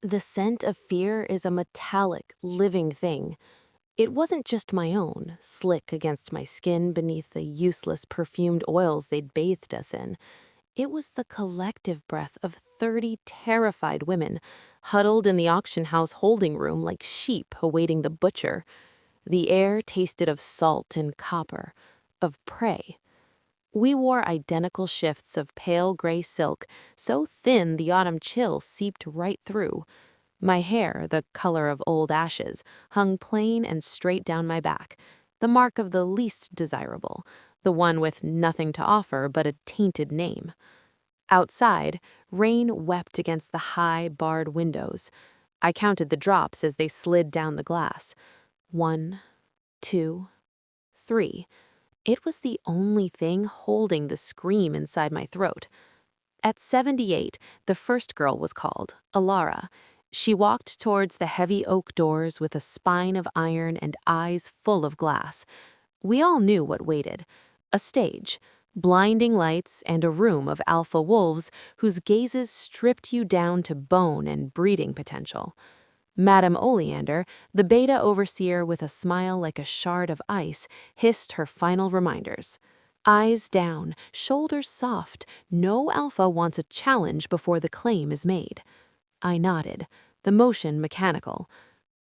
The scent of fear is a metallic, living thing. It wasn't just my own, slick against my skin beneath the useless perfumed oils they'd bathed us in. It was the collective breath of 30 terrified women, huddled in the auction house holding room like sheep awaiting the butcher. The air tasted of salt and copper, of prey. We wore identical shifts of pale gray silk, so thin the autumn chill seeped right through. My hair, the color of old ashes, hung plain and straight down my back, the mark of the least desirable, the one with nothing to offer but a tainted name. Outside, rain wept against the high, barred windows. I counted the drops as they slid down the glass. 1, 2, 3. It was the only thing holding the scream inside my throat. At 78, the first girl was called, Alara. She walked towards the heavy oak doors with a spine of iron and eyes full of glass. We all knew what waited. A stage, blinding lights, and a room of alpha wolves whose gazes stripped you down to bone and breeding potential. Madame Oleander, the beta overseer with a smile like a shard of ice, hissed her final reminders. Eyes down, shoulders soft, no alpha wants a challenge before the claim is made. I nodded, the motion mechanical.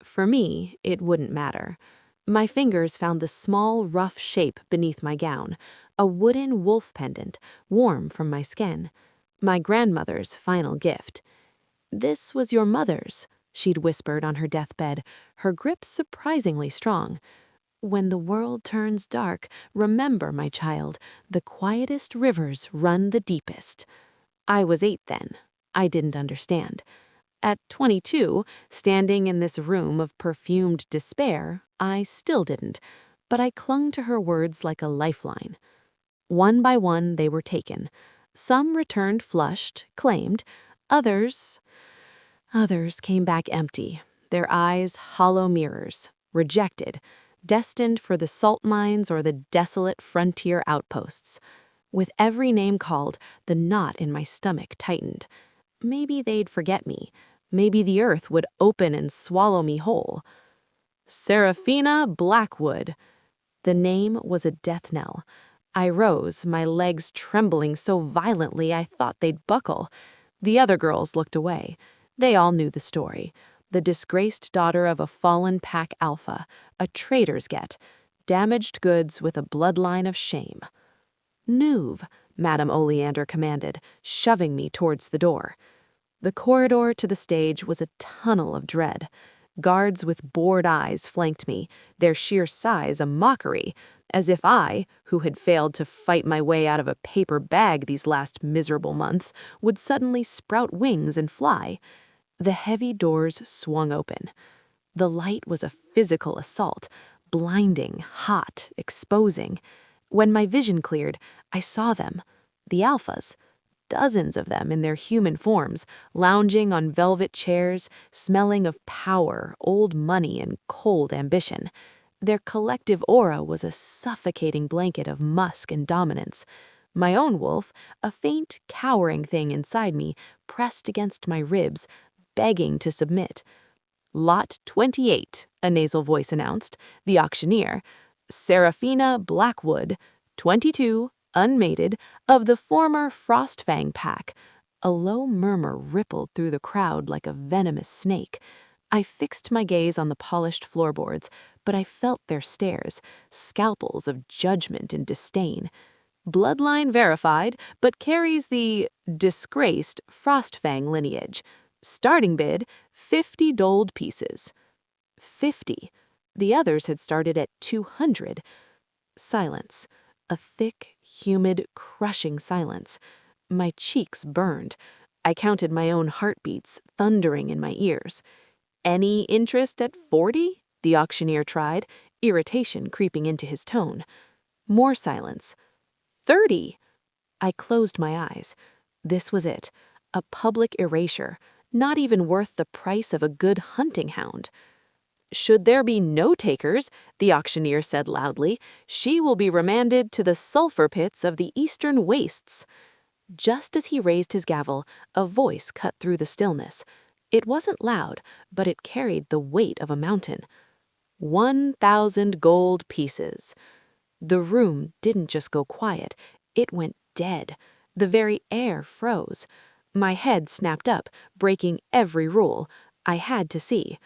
For me, it wouldn't matter. My fingers found the small, rough shape beneath my gown, a wooden wolf pendant, warm from my skin. My grandmother's final gift. "This was your mother's," she'd whispered on her deathbed, her grip surprisingly strong. "When the world turns dark, remember, my child, the quietest rivers run the deepest." I was 8 then. I didn't understand. At 22, standing in this room of perfumed despair, I still didn't, but I clung to her words like a lifeline. One by one, they were taken. Some returned flushed, claimed. Others came back empty, their eyes hollow mirrors, rejected, destined for the salt mines or the desolate frontier outposts. With every name called, the knot in my stomach tightened. Maybe they'd forget me. Maybe the earth would open and swallow me whole. Seraphina Blackwood. The name was a death knell. I rose, my legs trembling so violently I thought they'd buckle. The other girls looked away. They all knew the story. The disgraced daughter of a fallen pack alpha, a traitor's get, damaged goods with a bloodline of shame. "Move," Madame Oleander commanded, shoving me towards the door. The corridor to the stage was a tunnel of dread. Guards with bored eyes flanked me, their sheer size a mockery, as if I, who had failed to fight my way out of a paper bag these last miserable months, would suddenly sprout wings and fly. The heavy doors swung open. The light was a physical assault, blinding, hot, exposing. When my vision cleared, I saw them, the alphas. Dozens of them in their human forms, lounging on velvet chairs, smelling of power, old money, and cold ambition. Their collective aura was a suffocating blanket of musk and dominance. My own wolf, a faint, cowering thing inside me, pressed against my ribs, begging to submit. "Lot 28, a nasal voice announced, the auctioneer. "Seraphina Blackwood, 22, unmated, of the former Frostfang pack." A low murmur rippled through the crowd like a venomous snake. I fixed my gaze on the polished floorboards, but I felt their stares, scalpels of judgment and disdain. "Bloodline verified, but carries the disgraced Frostfang lineage. Starting bid, 50 gold pieces." 50. The others had started at 200. Silence. A thick, humid, crushing silence. My cheeks burned. I counted my own heartbeats thundering in my ears. "Any interest at 40? The auctioneer tried, irritation creeping into his tone. More silence. 30. I closed my eyes. This was it. A public erasure, not even worth the price of a good hunting hound. "Should there be no takers," the auctioneer said loudly, "she will be remanded to the sulfur pits of the eastern wastes." Just as he raised his gavel, a voice cut through the stillness. It wasn't loud, but it carried the weight of a mountain. 1,000 gold pieces. The room didn't just go quiet, it went dead. The very air froze. My head snapped up, breaking every rule. I had to see.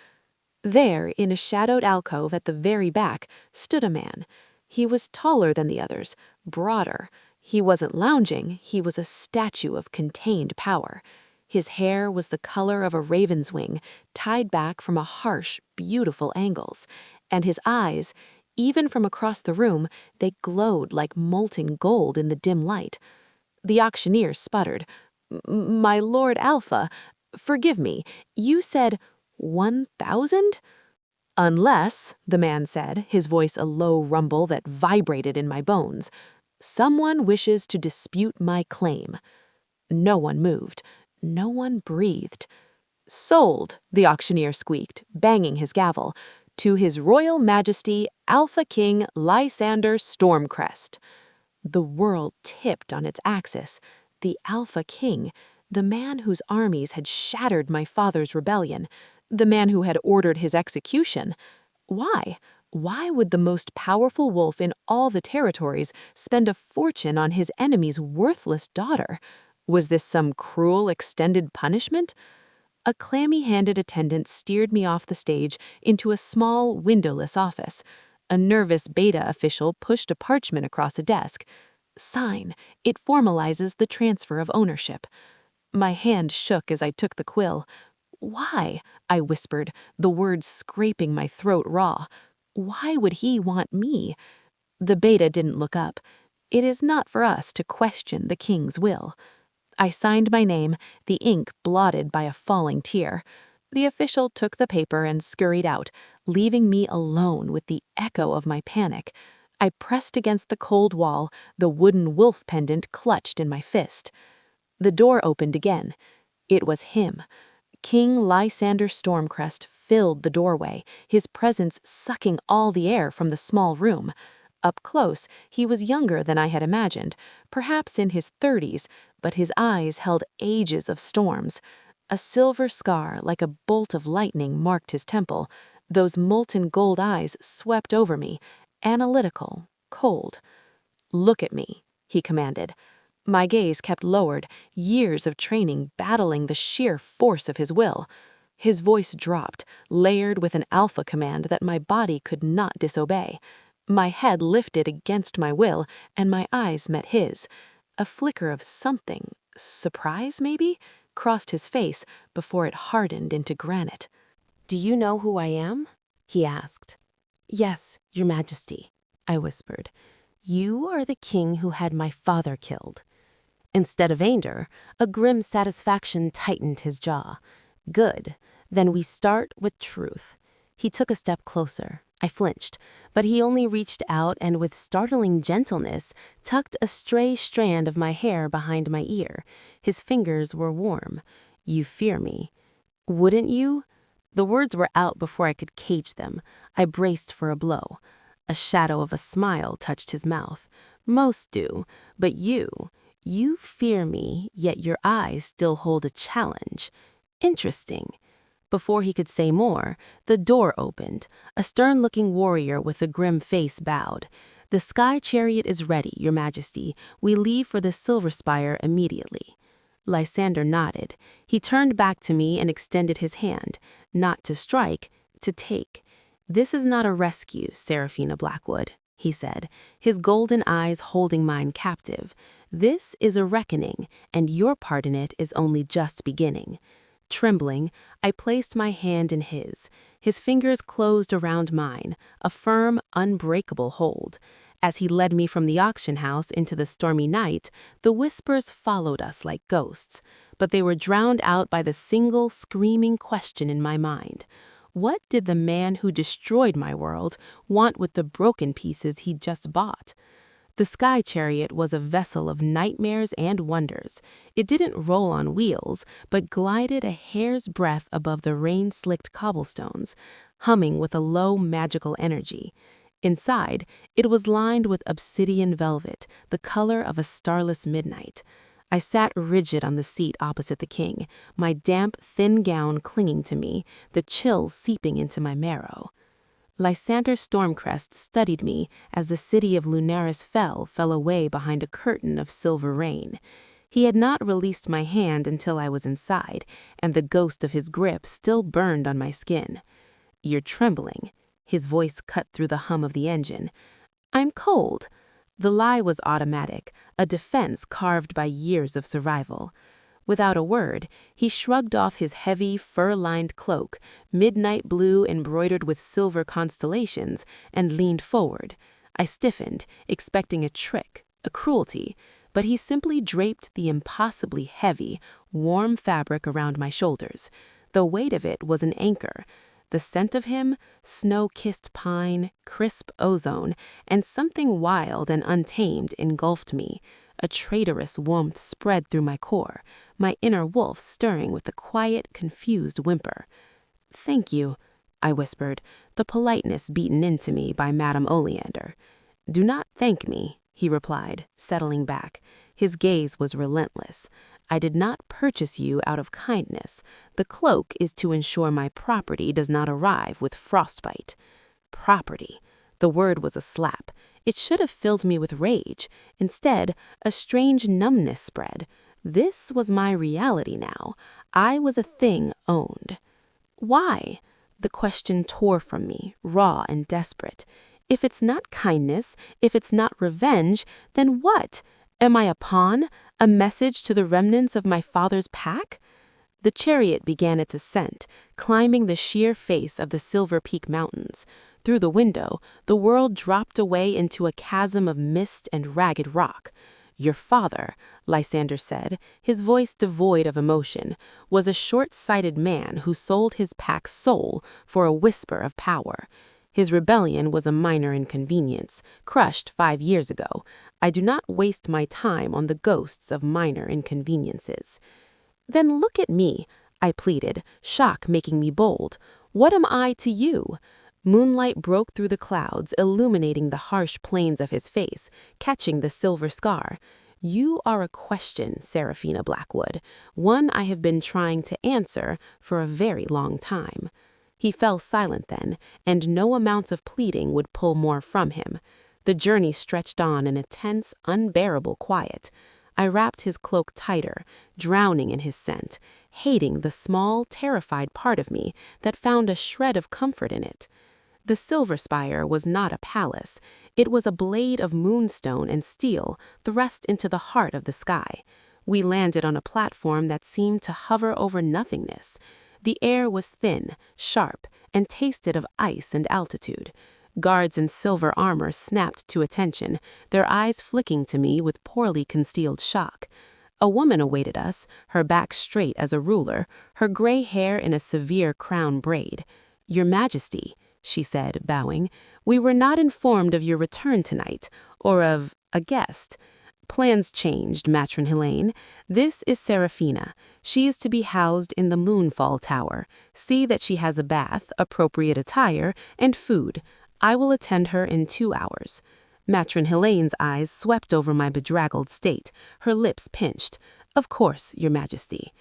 There, in a shadowed alcove at the very back, stood a man. He was taller than the others, broader. He wasn't lounging, he was a statue of contained power. His hair was the color of a raven's wing, tied back from a harsh, beautiful angles. And his eyes, even from across the room, they glowed like molten gold in the dim light. The auctioneer sputtered. My Lord Alpha, forgive me, you said 1,000? Unless, the man said, his voice a low rumble that vibrated in my bones, someone wishes to dispute my claim. No one moved. No one breathed. Sold, the auctioneer squeaked, banging his gavel, to His Royal Majesty Alpha King Lysander Stormcrest. The world tipped on its axis. The Alpha King, the man whose armies had shattered my father's rebellion, the man who had ordered his execution. Why? Why would the most powerful wolf in all the territories spend a fortune on his enemy's worthless daughter? Was this some cruel extended punishment? A clammy-handed attendant steered me off the stage into a small, windowless office. A nervous beta official pushed a parchment across a desk. Sign. It formalizes the transfer of ownership. My hand shook as I took the quill. Why? I whispered, the words scraping my throat raw. Why would he want me? The beta didn't look up. It is not for us to question the king's will. I signed my name, the ink blotted by a falling tear. The official took the paper and scurried out, leaving me alone with the echo of my panic. I pressed against the cold wall, the wooden wolf pendant clutched in my fist. The door opened again. It was him. King Lysander Stormcrest filled the doorway, his presence sucking all the air from the small room. Up close, he was younger than I had imagined, perhaps in his 30s, but his eyes held ages of storms. A silver scar like a bolt of lightning marked his temple. Those molten gold eyes swept over me, analytical, cold. Look at me, he commanded. My gaze kept lowered, years of training battling the sheer force of his will. His voice dropped, layered with an alpha command that my body could not disobey. My head lifted against my will, and my eyes met his. A flicker of something, surprise maybe, crossed his face before it hardened into granite. Do you know who I am? He asked. Yes, Your Majesty, I whispered. You are the king who had my father killed. Instead of anger, a grim satisfaction tightened his jaw. Good. Then we start with truth. He took a step closer. I flinched, but he only reached out and with startling gentleness tucked a stray strand of my hair behind my ear. His fingers were warm. You fear me. Wouldn't you? The words were out before I could cage them. I braced for a blow. A shadow of a smile touched his mouth. Most do, but you fear me, yet your eyes still hold a challenge. Interesting. Before he could say more, the door opened. A stern-looking warrior with a grim face bowed. The sky chariot is ready, Your Majesty. We leave for the Silver Spire immediately. Lysander nodded. He turned back to me and extended his hand, not to strike, to take. This is not a rescue, Seraphina Blackwood, he said, his golden eyes holding mine captive. This is a reckoning, and your part in it is only just beginning. Trembling, I placed my hand in his. His fingers closed around mine, a firm, unbreakable hold. As he led me from the auction house into the stormy night, the whispers followed us like ghosts, but they were drowned out by the single screaming question in my mind. What did the man who destroyed my world want with the broken pieces he'd just bought? The sky chariot was a vessel of nightmares and wonders. It didn't roll on wheels, but glided a hair's breadth above the rain-slicked cobblestones, humming with a low magical energy. Inside, it was lined with obsidian velvet, the color of a starless midnight. I sat rigid on the seat opposite the king, my damp, thin gown clinging to me, the chill seeping into my marrow. Lysander Stormcrest studied me as the city of Lunaris fell away behind a curtain of silver rain. He had not released my hand until I was inside, and the ghost of his grip still burned on my skin. "You're trembling." His voice cut through the hum of the engine. "I'm cold." The lie was automatic, a defense carved by years of survival. Without a word, he shrugged off his heavy, fur-lined cloak, midnight blue embroidered with silver constellations, and leaned forward. I stiffened, expecting a trick, a cruelty, but he simply draped the impossibly heavy, warm fabric around my shoulders. The weight of it was an anchor. The scent of him, snow-kissed pine, crisp ozone, and something wild and untamed engulfed me. A traitorous warmth spread through my core, my inner wolf stirring with a quiet, confused whimper. "Thank you," I whispered, the politeness beaten into me by Madame Oleander. "Do not thank me," he replied, settling back. His gaze was relentless. "I did not purchase you out of kindness. The cloak is to ensure my property does not arrive with frostbite." Property. The word was a slap. It should have filled me with rage. Instead, a strange numbness spread. This was my reality now. I was a thing owned. Why? The question tore from me, raw and desperate. If it's not kindness, if it's not revenge, then what? Am I a pawn? A message to the remnants of my father's pack? The chariot began its ascent, climbing the sheer face of the Silver Peak Mountains. Through the window, the world dropped away into a chasm of mist and ragged rock. "Your father," Lysander said, his voice devoid of emotion, "was a short-sighted man who sold his pack's soul for a whisper of power. His rebellion was a minor inconvenience, crushed 5 years ago. I do not waste my time on the ghosts of minor inconveniences." "Then look at me," I pleaded, shock making me bold. "What am I to you?" Moonlight broke through the clouds, illuminating the harsh planes of his face, catching the silver scar. "You are a question, Seraphina Blackwood, one I have been trying to answer for a very long time." He fell silent then, and no amount of pleading would pull more from him. The journey stretched on in a tense, unbearable quiet. I wrapped his cloak tighter, drowning in his scent, hating the small, terrified part of me that found a shred of comfort in it. The Silver Spire was not a palace. It was a blade of moonstone and steel thrust into the heart of the sky. We landed on a platform that seemed to hover over nothingness. The air was thin, sharp, and tasted of ice and altitude. Guards in silver armor snapped to attention, their eyes flicking to me with poorly concealed shock. A woman awaited us, her back straight as a ruler, her gray hair in a severe crown braid. "Your Majesty," she said, bowing, "we were not informed of your return tonight, or of a guest." "Plans changed, Matron Helene. This is Seraphina. She is to be housed in the Moonfall Tower. See that she has a bath, appropriate attire, and food. I will attend her in 2 hours." Matron Helene's eyes swept over my bedraggled state, her lips pinched. "Of course, Your Majesty."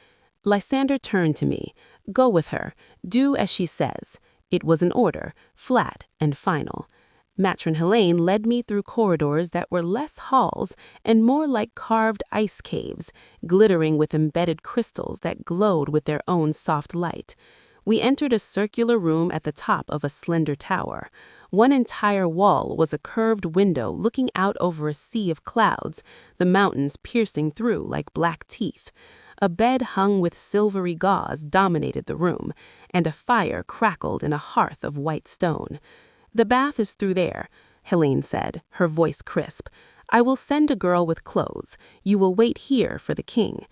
Lysander turned to me. "Go with her. Do as she says." It was an order, flat and final. Matron Helene led me through corridors that were less halls and more like carved ice caves, glittering with embedded crystals that glowed with their own soft light. We entered a circular room at the top of a slender tower. One entire wall was a curved window looking out over a sea of clouds, the mountains piercing through like black teeth. A bed hung with silvery gauze dominated the room, and a fire crackled in a hearth of white stone. "The bath is through there," Helene said, her voice crisp. "I will send a girl with clothes. You will wait here for the king."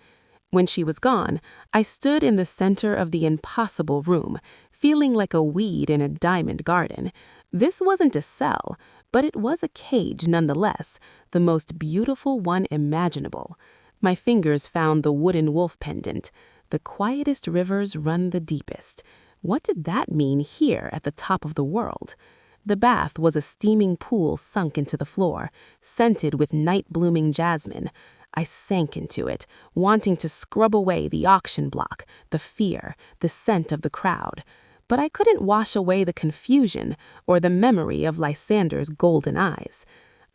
When she was gone, I stood in the center of the impossible room, feeling like a weed in a diamond garden. This wasn't a cell, but it was a cage nonetheless, the most beautiful one imaginable. My fingers found the wooden wolf pendant. The quietest rivers run the deepest. What did that mean here at the top of the world? The bath was a steaming pool sunk into the floor, scented with night-blooming jasmine. I sank into it, wanting to scrub away the auction block, the fear, the scent of the crowd. But I couldn't wash away the confusion or the memory of Lysander's golden eyes.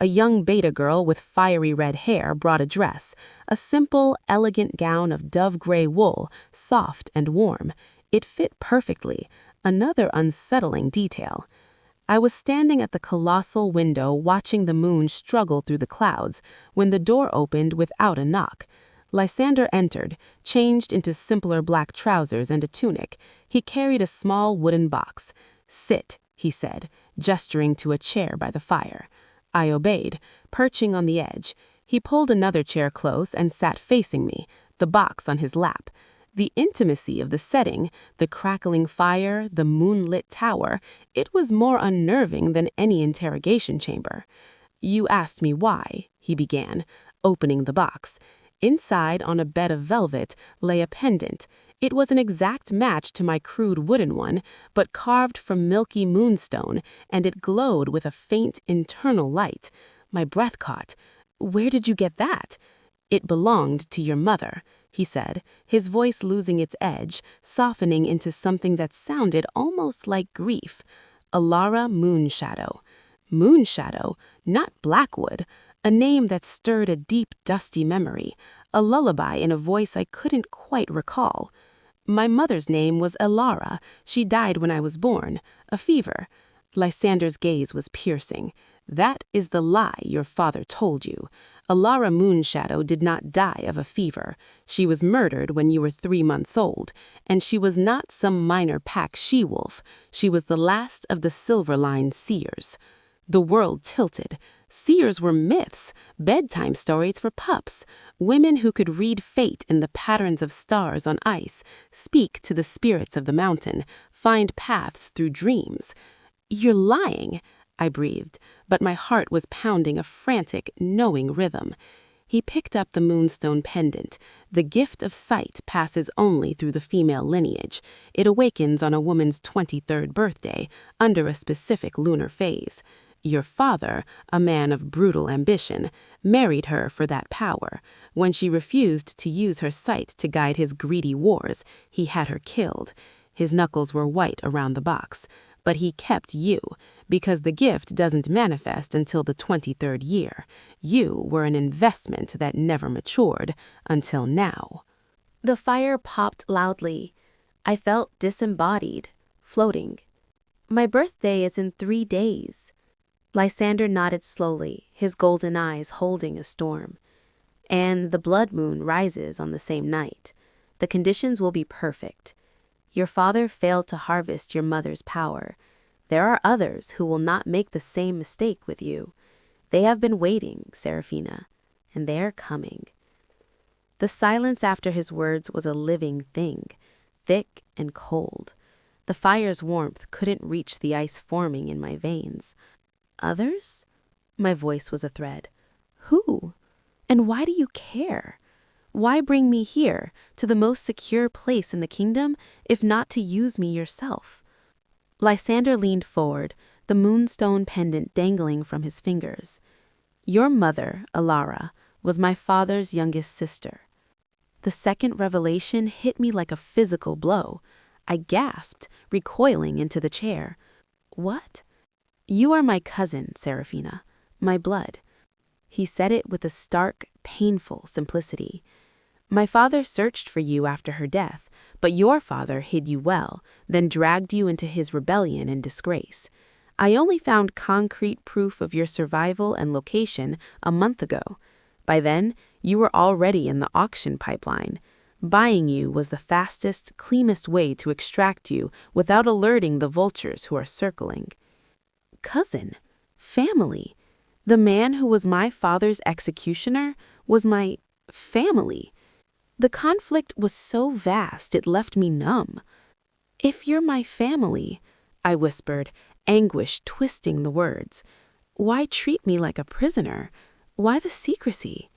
A young beta girl with fiery red hair brought a dress, a simple, elegant gown of dove-gray wool, soft and warm. It fit perfectly, another unsettling detail. I was standing at the colossal window watching the moon struggle through the clouds when the door opened without a knock. Lysander entered, changed into simpler black trousers and a tunic. He carried a small wooden box. "Sit," he said, gesturing to a chair by the fire. I obeyed, perching on the edge. He pulled another chair close and sat facing me, the box on his lap. The intimacy of the setting, the crackling fire, the moonlit tower, it was more unnerving than any interrogation chamber. "You asked me why," he began, opening the box. Inside, on a bed of velvet, lay a pendant. It was an exact match to my crude wooden one, but carved from milky moonstone, and it glowed with a faint internal light. My breath caught. "Where did you get that?" "It belonged to your mother," he said, his voice losing its edge, softening into something that sounded almost like grief. "Alara Moonshadow." Moonshadow, not Blackwood. A name that stirred a deep, dusty memory, a lullaby in a voice I couldn't quite recall. "My mother's name was Alara. She died when I was born. A fever." Lysander's gaze was piercing. "That is the lie your father told you. Alara Moonshadow did not die of a fever. She was murdered when you were 3 months old, and she was not some minor pack she-wolf. She was the last of the Silverline seers." The world tilted. Seers were myths, bedtime stories for pups, women who could read fate in the patterns of stars on ice, speak to the spirits of the mountain, find paths through dreams. "You're lying," I breathed, but my heart was pounding a frantic, knowing rhythm. He picked up the moonstone pendant. The gift of sight passes only through the female lineage. It awakens on a woman's 23rd birthday, under a specific lunar phase. Your father, a man of brutal ambition, married her for that power. When she refused to use her sight to guide his greedy wars, he had her killed. His knuckles were white around the box. But he kept you, because the gift doesn't manifest until the 23rd year. You were an investment that never matured, until now. The fire popped loudly. I felt disembodied, floating. "My birthday is in 3 days." Lysander nodded slowly, his golden eyes holding a storm. "And the blood moon rises on the same night. The conditions will be perfect. Your father failed to harvest your mother's power. There are others who will not make the same mistake with you. They have been waiting, Seraphina, and they are coming." The silence after his words was a living thing, thick and cold. The fire's warmth couldn't reach the ice forming in my veins. "Others?" My voice was a thread. "Who? And why do you care? Why bring me here, to the most secure place in the kingdom, if not to use me yourself?" Lysander leaned forward, the moonstone pendant dangling from his fingers. "Your mother, Alara, was my father's youngest sister." The second revelation hit me like a physical blow. I gasped, recoiling into the chair. "What?" "You are my cousin, Seraphina, my blood." He said it with a stark, painful simplicity. "My father searched for you after her death, but your father hid you well, then dragged you into his rebellion and disgrace. I only found concrete proof of your survival and location a month ago. By then, you were already in the auction pipeline. Buying you was the fastest, cleanest way to extract you without alerting the vultures who are circling." Cousin, family. The man who was my father's executioner was my family. The conflict was so vast it left me numb. "If you're my family," I whispered, anguish twisting the words, "why treat me like a prisoner? Why the secrecy?"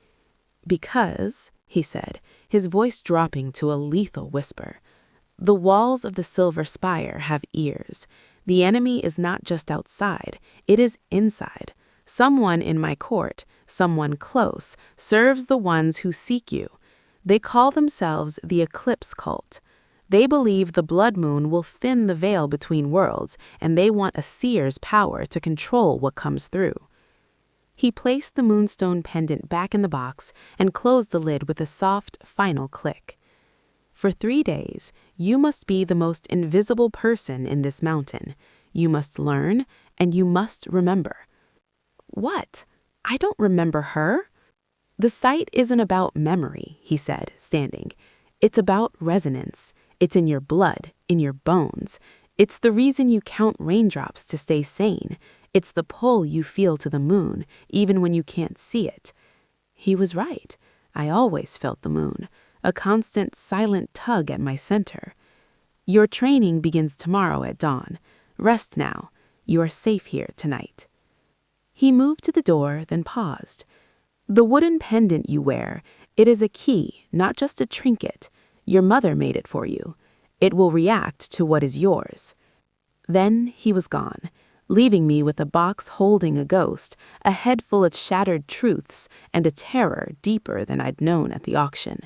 "Because," he said, his voice dropping to a lethal whisper, "the walls of the Silver Spire have ears. The enemy is not just outside, it is inside. Someone in my court, someone close, serves the ones who seek you. They call themselves the Eclipse Cult. They believe the blood moon will thin the veil between worlds, and they want a seer's power to control what comes through. He placed the moonstone pendant back in the box and closed the lid with a soft, final click. For 3 days, you must be the most invisible person in this mountain. You must learn, and you must remember. What? I don't remember her. The site isn't about memory, he said, standing. It's about resonance. It's in your blood, in your bones. It's the reason you count raindrops to stay sane. It's the pull you feel to the moon, even when you can't see it. He was right. I always felt the moon, a constant, silent tug at my center. Your training begins tomorrow at dawn. Rest now. You are safe here tonight. He moved to the door, then paused. The wooden pendant you wear, it is a key, not just a trinket. Your mother made it for you. It will react to what is yours. Then he was gone, leaving me with a box holding a ghost, a head full of shattered truths, and a terror deeper than I'd known at the auction.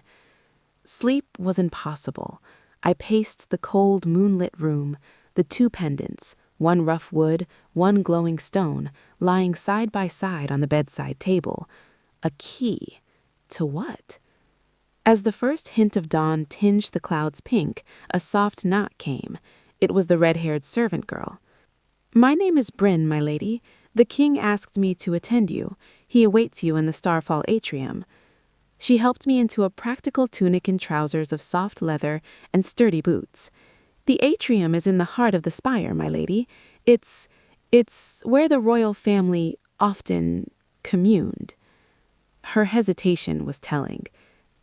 Sleep was impossible. I paced the cold, moonlit room, the 2 pendants, one rough wood, one glowing stone, lying side by side on the bedside table. A key. To what? As the first hint of dawn tinged the clouds pink, a soft knock came. It was the red-haired servant girl. "My name is Bryn, my lady. The king asked me to attend you. He awaits you in the Starfall atrium." She helped me into a practical tunic and trousers of soft leather and sturdy boots. "The atrium is in the heart of the spire, my lady. It's where the royal family often communed." Her hesitation was telling.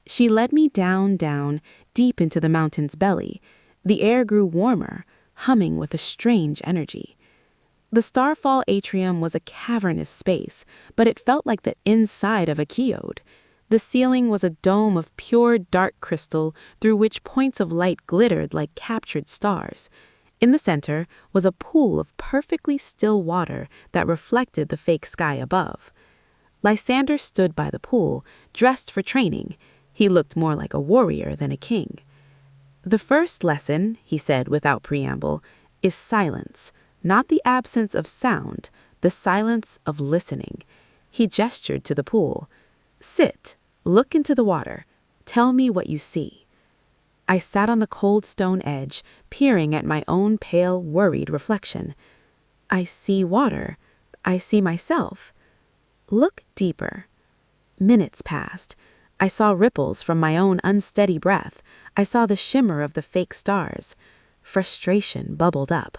She led me down, deep into the mountain's belly. The air grew warmer, humming with a strange energy. The Starfall atrium was a cavernous space, but it felt like the inside of a geode. The ceiling was a dome of pure dark crystal through which points of light glittered like captured stars. In the center was a pool of perfectly still water that reflected the fake sky above. Lysander stood by the pool, dressed for training. He looked more like a warrior than a king. "The first lesson," he said without preamble, "is silence, not the absence of sound, the silence of listening." He gestured to the pool. "Sit, look into the water. Tell me what you see." I sat on the cold stone edge, peering at my own pale, worried reflection. "I see water. I see myself." "Look deeper." Minutes passed. I saw ripples from my own unsteady breath. I saw the shimmer of the fake stars. Frustration bubbled up.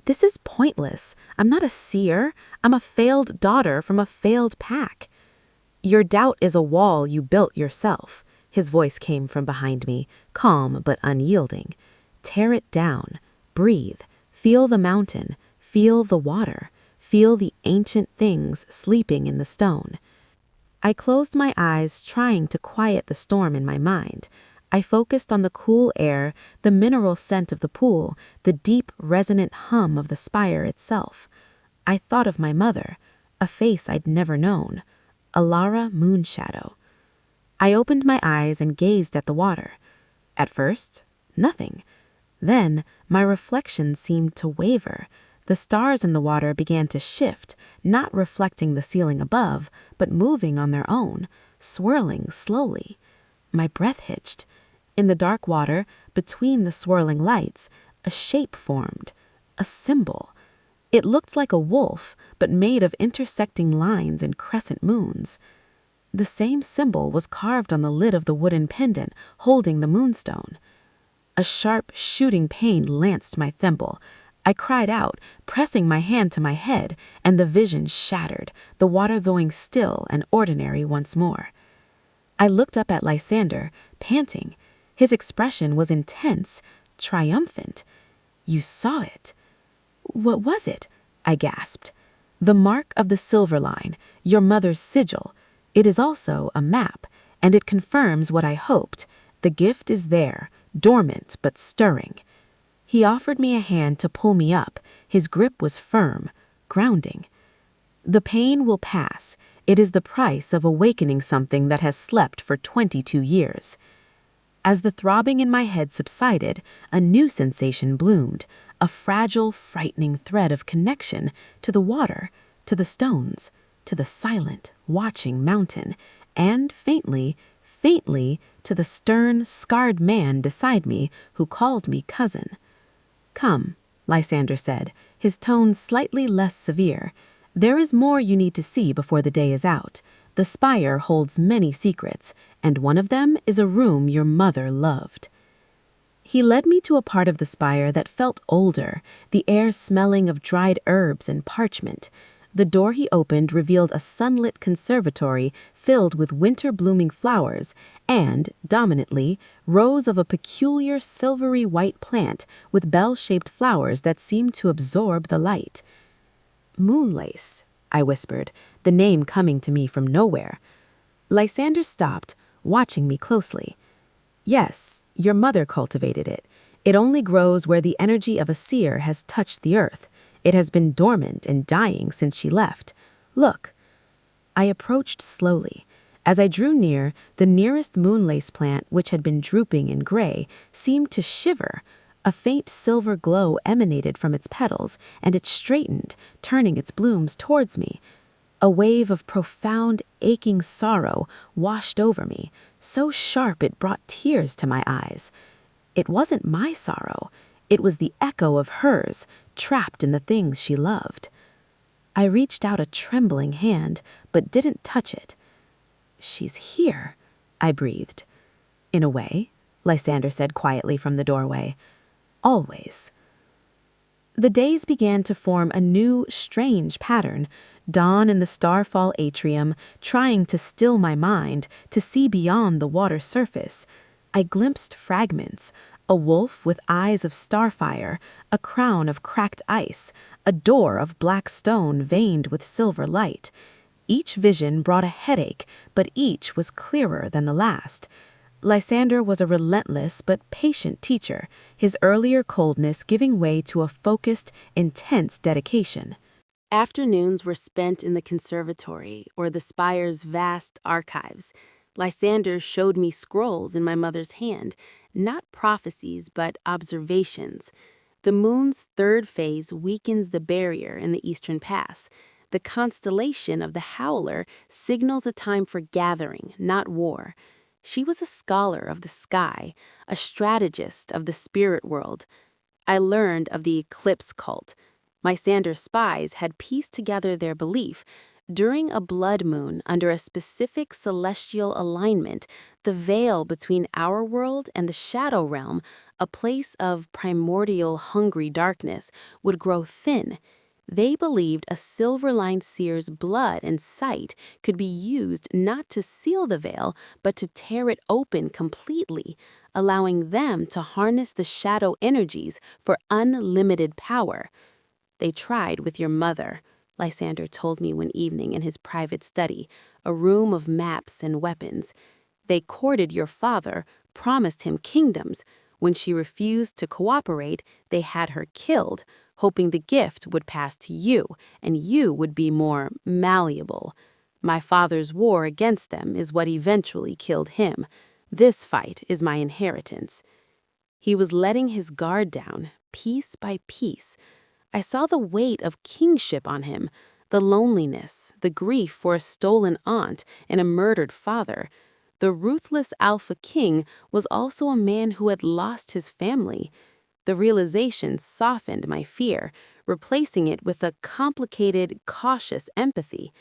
"This is pointless. I'm not a seer. I'm a failed daughter from a failed pack." "Your doubt is a wall you built yourself." His voice came from behind me, calm but unyielding. "Tear it down. Breathe. Feel the mountain. Feel the water. Feel the ancient things sleeping in the stone." I closed my eyes, trying to quiet the storm in my mind. I focused on the cool air, the mineral scent of the pool, the deep, resonant hum of the spire itself. I thought of my mother, a face I'd never known, Alara Moonshadow. I opened my eyes and gazed at the water. At first, nothing. Then, my reflection seemed to waver. The stars in the water began to shift, not reflecting the ceiling above, but moving on their own, swirling slowly. My breath hitched. In the dark water, between the swirling lights, a shape formed, a symbol. It looked like a wolf, but made of intersecting lines and crescent moons. The same symbol was carved on the lid of the wooden pendant holding the moonstone. A sharp, shooting pain lanced my thimble. I cried out, pressing my hand to my head, and the vision shattered, the water going still and ordinary once more. I looked up at Lysander, panting. His expression was intense, triumphant. "You saw it." "What was it?" I gasped. "The mark of the silver line, your mother's sigil. It is also a map, and it confirms what I hoped. The gift is there, dormant but stirring." He offered me a hand to pull me up. His grip was firm, grounding. The pain will pass. It is the price of awakening something that has slept for 22 years. As the throbbing in my head subsided, a new sensation bloomed, a fragile, frightening thread of connection to the water, to the stones, to the silent, watching mountain, and faintly, faintly, to the stern, scarred man beside me who called me cousin. "Come," Lysander said, his tone slightly less severe. "There is more you need to see before the day is out. The spire holds many secrets, and one of them is a room your mother loved." He led me to a part of the spire that felt older, the air smelling of dried herbs and parchment. The door he opened revealed a sunlit conservatory filled with winter-blooming flowers and, dominantly, rows of a peculiar silvery white plant with bell-shaped flowers that seemed to absorb the light. "Moonlace," I whispered, the name coming to me from nowhere. Lysander stopped, watching me closely. "Yes, your mother cultivated it. It only grows where the energy of a seer has touched the earth. It has been dormant and dying since she left. Look." I approached slowly. As I drew near, the nearest moonlace plant, which had been drooping in gray, seemed to shiver. A faint silver glow emanated from its petals, and it straightened, turning its blooms towards me. A wave of profound, aching sorrow washed over me, so sharp it brought tears to my eyes. It wasn't my sorrow. It was the echo of hers, trapped in the things she loved. I reached out a trembling hand, but didn't touch it. "She's here," I breathed. "In a way," Lysander said quietly from the doorway. "Always." The days began to form a new, strange pattern. Dawn in the starfall atrium, trying to still my mind, to see beyond the water surface. I glimpsed fragments, a wolf with eyes of starfire, a crown of cracked ice, a door of black stone veined with silver light. Each vision brought a headache, but each was clearer than the last. Lysander was a relentless but patient teacher, his earlier coldness giving way to a focused, intense dedication. Afternoons were spent in the conservatory or the spire's vast archives. Lysander showed me scrolls in my mother's hand, not prophecies but observations. The moon's third phase weakens the barrier in the eastern pass. The constellation of the Howler signals a time for gathering, not war. She was a scholar of the sky, a strategist of the spirit world. I learned of the eclipse cult. Lysander spies had pieced together their belief. During a blood moon under a specific celestial alignment, the veil between our world and the shadow realm, a place of primordial hungry darkness, would grow thin. They believed a silver-lined seer's blood and sight could be used not to seal the veil, but to tear it open completely, allowing them to harness the shadow energies for unlimited power. "They tried with your mother," Lysander told me one evening in his private study, a room of maps and weapons. "They courted your father, promised him kingdoms. When she refused to cooperate, they had her killed, hoping the gift would pass to you, and you would be more malleable. My father's war against them is what eventually killed him. This fight is my inheritance." He was letting his guard down, piece by piece. I saw the weight of kingship on him, the loneliness, the grief for a stolen aunt and a murdered father. The ruthless Alpha King was also a man who had lost his family. The realization softened my fear, replacing it with a complicated, cautious empathy.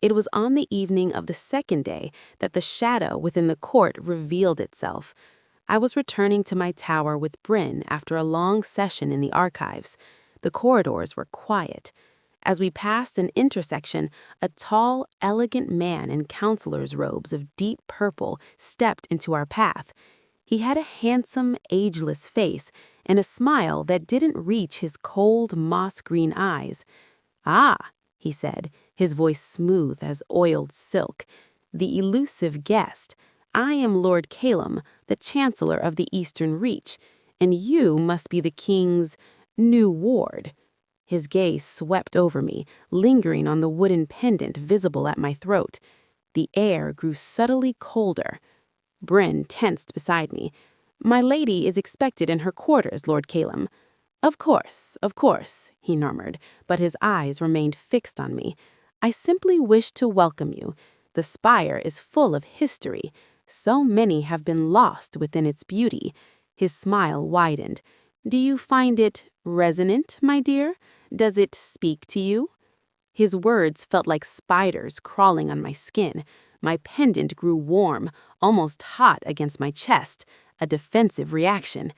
It was on the evening of the second day that the shadow within the court revealed itself. I was returning to my tower with Bryn after a long session in the archives. The corridors were quiet. As we passed an intersection, a tall, elegant man in counselor's robes of deep purple stepped into our path. He had a handsome, ageless face and a smile that didn't reach his cold, moss-green eyes. "Ah," he said, his voice smooth as oiled silk, "the elusive guest. I am Lord Calum, the Chancellor of the Eastern Reach, and you must be the king's new ward." His gaze swept over me, lingering on the wooden pendant visible at my throat. The air grew subtly colder. Bryn tensed beside me. "My lady is expected in her quarters, Lord Calum." Of course," he murmured, but his eyes remained fixed on me. "I simply wish to welcome you. The spire is full of history. So many have been lost within its beauty." His smile widened. "Do you find it resonant, my dear? Does it speak to you?" His words felt like spiders crawling on my skin. My pendant grew warm, almost hot against my chest, a defensive reaction.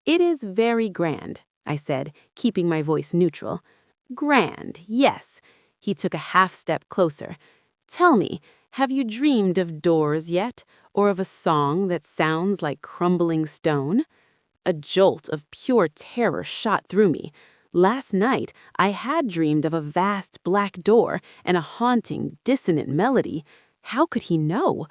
"It is very grand," I said, keeping my voice neutral. "Grand, yes." He took a half-step closer. "Tell me, have you dreamed of doors yet, or of a song that sounds like crumbling stone?" A jolt of pure terror shot through me. Last night, I had dreamed of a vast black door and a haunting, dissonant melody. How could he know?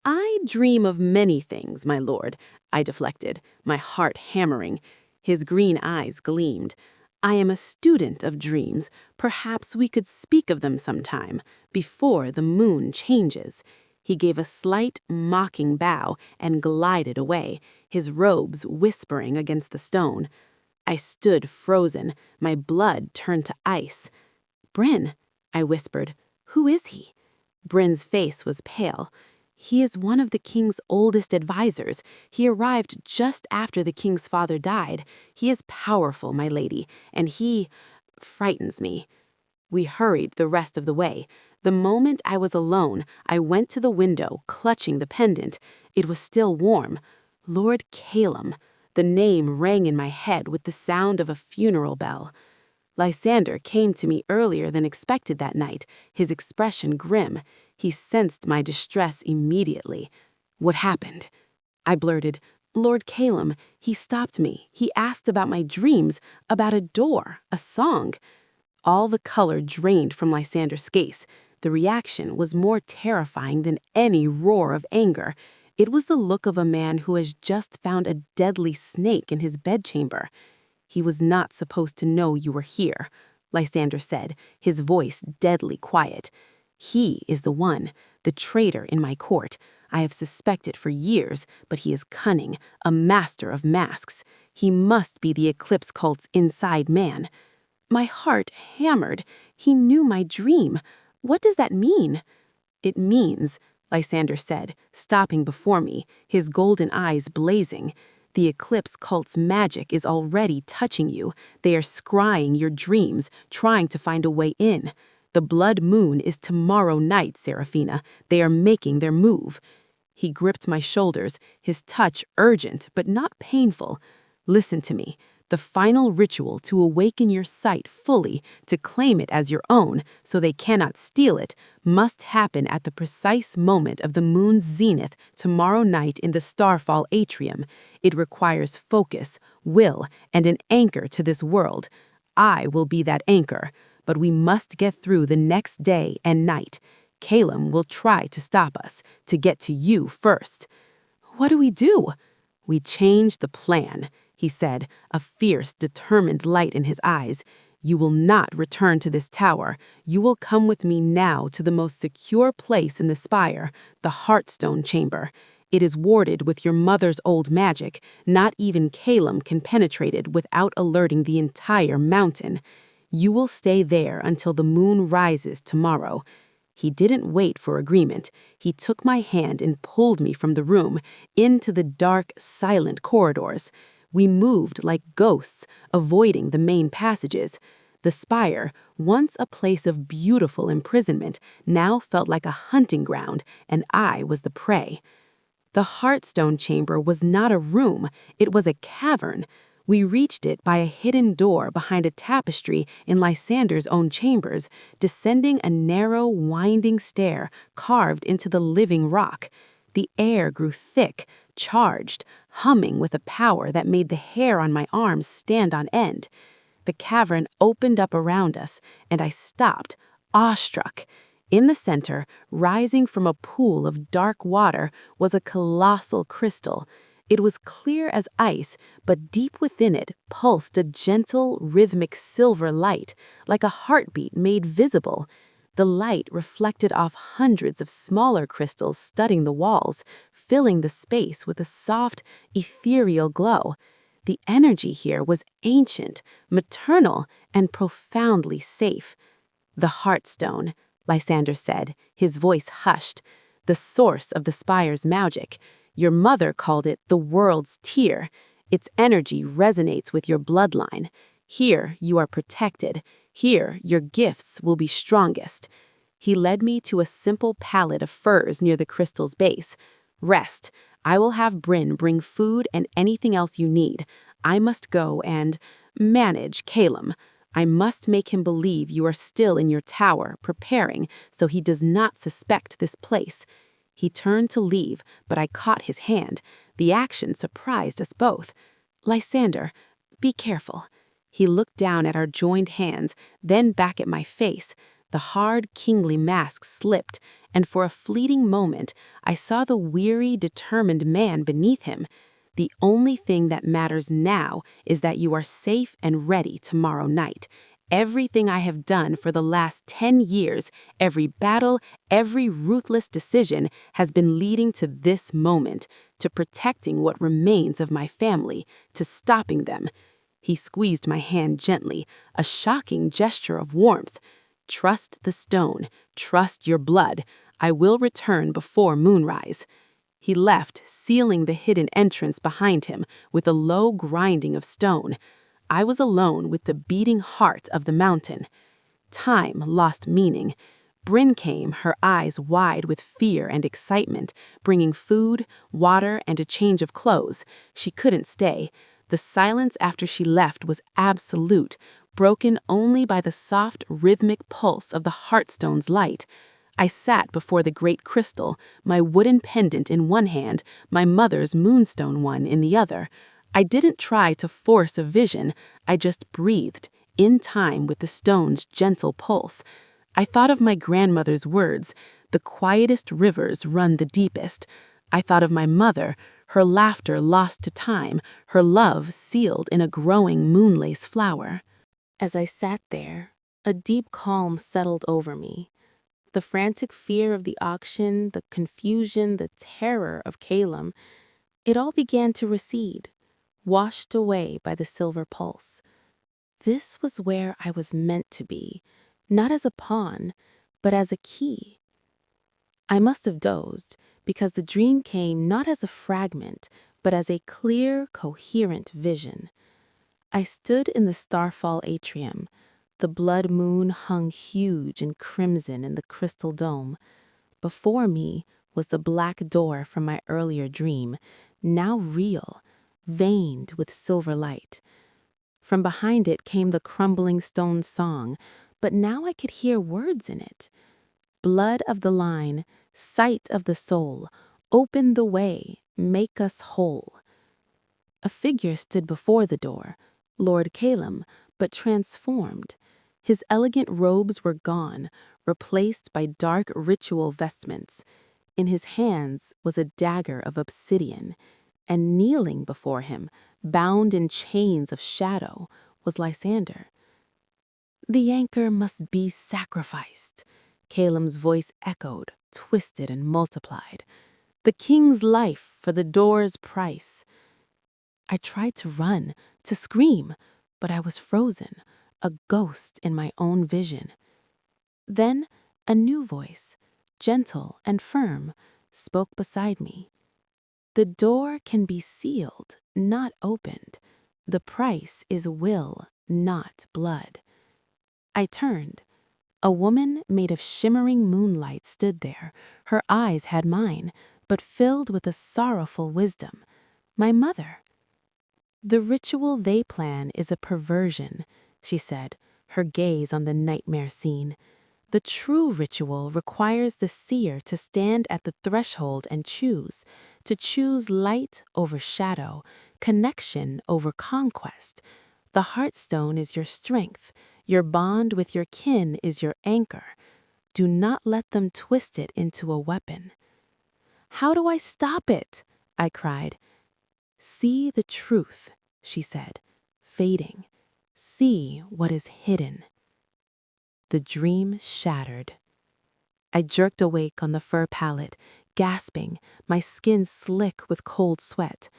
"I dream of many things, my lord," I deflected, my heart hammering. His green eyes gleamed. "I am a student of dreams. Perhaps we could speak of them sometime, before the moon changes." He gave a slight, mocking bow and glided away, his robes whispering against the stone. I stood frozen, my blood turned to ice. "Bryn," I whispered, "who is he?" Bryn's face was pale. "He is one of the king's oldest advisors. He arrived just after the king's father died. He is powerful, my lady, and he frightens me." We hurried the rest of the way. The moment I was alone, I went to the window, clutching the pendant. It was still warm. Lord Calum. The name rang in my head with the sound of a funeral bell. Lysander came to me earlier than expected that night, his expression grim. He sensed my distress immediately. "What happened?" I blurted. "Lord Calum, he stopped me. He asked about my dreams, about a door, a song." All the color drained from Lysander's face. The reaction was more terrifying than any roar of anger. It was the look of a man who has just found a deadly snake in his bedchamber. "He was not supposed to know you were here," Lysander said, his voice deadly quiet. "He is the one, the traitor in my court. I have suspected for years, but he is cunning, a master of masks. He must be the Eclipse cult's inside man." My heart hammered. He knew my dream. What does that mean? "It means," Lysander said, stopping before me, his golden eyes blazing, "the Eclipse cult's magic is already touching you. They are scrying your dreams, trying to find a way in. The blood moon is tomorrow night, Seraphina. They are making their move." He gripped my shoulders, his touch urgent but not painful. "Listen to me. The final ritual to awaken your sight fully, to claim it as your own, so they cannot steal it, must happen at the precise moment of the moon's zenith tomorrow night in the Starfall atrium. It requires focus, will, and an anchor to this world. I will be that anchor, but we must get through the next day and night. Calum will try to stop us, to get to you first." "What do we do?" "We change the plan," he said, a fierce, determined light in his eyes. "You will not return to this tower. You will come with me now to the most secure place in the spire, the Heartstone Chamber. It is warded with your mother's old magic. Not even Calum can penetrate it without alerting the entire mountain. You will stay there until the moon rises tomorrow." He didn't wait for agreement. He took my hand and pulled me from the room, into the dark, silent corridors. We moved like ghosts, avoiding the main passages. The spire, once a place of beautiful imprisonment, now felt like a hunting ground, and I was the prey. The Heartstone Chamber was not a room, it was a cavern. We reached it by a hidden door behind a tapestry in Lysander's own chambers, descending a narrow, winding stair carved into the living rock. The air grew thick, charged, humming with a power that made the hair on my arms stand on end. The cavern opened up around us, and I stopped, awestruck. In the center, rising from a pool of dark water, was a colossal crystal. It was clear as ice, but deep within it pulsed a gentle, rhythmic silver light, like a heartbeat made visible. The light reflected off hundreds of smaller crystals studding the walls, filling the space with a soft, ethereal glow. The energy here was ancient, maternal, and profoundly safe. The Heartstone, Lysander said, his voice hushed, the source of the spire's magic. Your mother called it the world's tear. Its energy resonates with your bloodline. Here you are protected. Here your gifts will be strongest. He led me to a simple pallet of furs near the crystal's base. Rest. I will have Bryn bring food and anything else you need. I must go and manage Calum. I must make him believe you are still in your tower, preparing, so he does not suspect this place. He turned to leave, but I caught his hand. The action surprised us both. Lysander, be careful. He looked down at our joined hands, then back at my face. The hard, kingly mask slipped, and for a fleeting moment, I saw the weary, determined man beneath him. The only thing that matters now is that you are safe and ready tomorrow night. Everything I have done for the last 10 years, every battle, every ruthless decision has been leading to this moment, to protecting what remains of my family, to stopping them. He squeezed my hand gently, a shocking gesture of warmth. Trust the stone, trust your blood. I will return before moonrise. He left, sealing the hidden entrance behind him with a low grinding of stone. I was alone with the beating heart of the mountain. Time lost meaning. Bryn came, her eyes wide with fear and excitement, bringing food, water, and a change of clothes. She couldn't stay. The silence after she left was absolute, broken only by the soft, rhythmic pulse of the Heartstone's light. I sat before the great crystal, my wooden pendant in one hand, my mother's moonstone one in the other. I didn't try to force a vision, I just breathed, in time with the stone's gentle pulse. I thought of my grandmother's words, the quietest rivers run the deepest. I thought of my mother, her laughter lost to time, her love sealed in a growing moonlace flower. As I sat there, a deep calm settled over me. The frantic fear of the auction, the confusion, the terror of Calum, it all began to recede, washed away by the silver pulse. This was where I was meant to be, not as a pawn, but as a key. I must have dozed, because the dream came not as a fragment, but as a clear, coherent vision. I stood in the starfall atrium. The blood moon hung huge and crimson in the crystal dome. Before me was the black door from my earlier dream, now real, veined with silver light. From behind it came the crumbling stone song, but now I could hear words in it. Blood of the line, sight of the soul, open the way, make us whole. A figure stood before the door, Lord Calum, but transformed. His elegant robes were gone, replaced by dark ritual vestments. In his hands was a dagger of obsidian, and kneeling before him, bound in chains of shadow, was Lysander. The anchor must be sacrificed, Calum's voice echoed, twisted and multiplied. The king's life for the door's price. I tried to run, to scream, but I was frozen, a ghost in my own vision. Then a new voice, gentle and firm, spoke beside me. The door can be sealed, not opened. The price is will, not blood. I turned. A woman made of shimmering moonlight stood there. Her eyes had mine, but filled with a sorrowful wisdom. My mother. The ritual they plan is a perversion, she said, her gaze on the nightmare scene. The true ritual requires the seer to stand at the threshold and choose, to choose light over shadow, connection over conquest. The Heartstone is your strength, your bond with your kin is your anchor. Do not let them twist it into a weapon. How do I stop it? I cried. See the truth, she said, fading. See what is hidden. The dream shattered. I jerked awake on the fur pallet, gasping, my skin slick with cold sweat.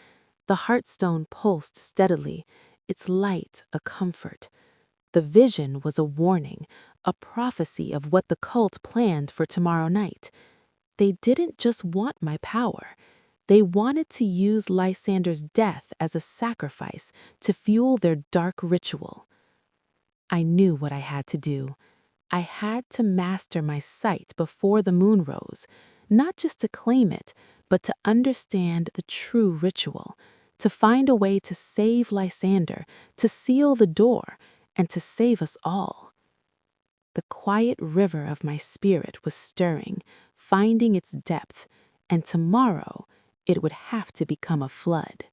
The heartstone pulsed steadily, its light a comfort. The vision was a warning, a prophecy of what the cult planned for tomorrow night. They didn't just want my power. They wanted to use Lysander's death as a sacrifice to fuel their dark ritual. I knew what I had to do. I had to master my sight before the moon rose, not just to claim it, but to understand the true ritual, to find a way to save Lysander, to seal the door, and to save us all. The quiet river of my spirit was stirring, finding its depth, and tomorrow it would have to become a flood.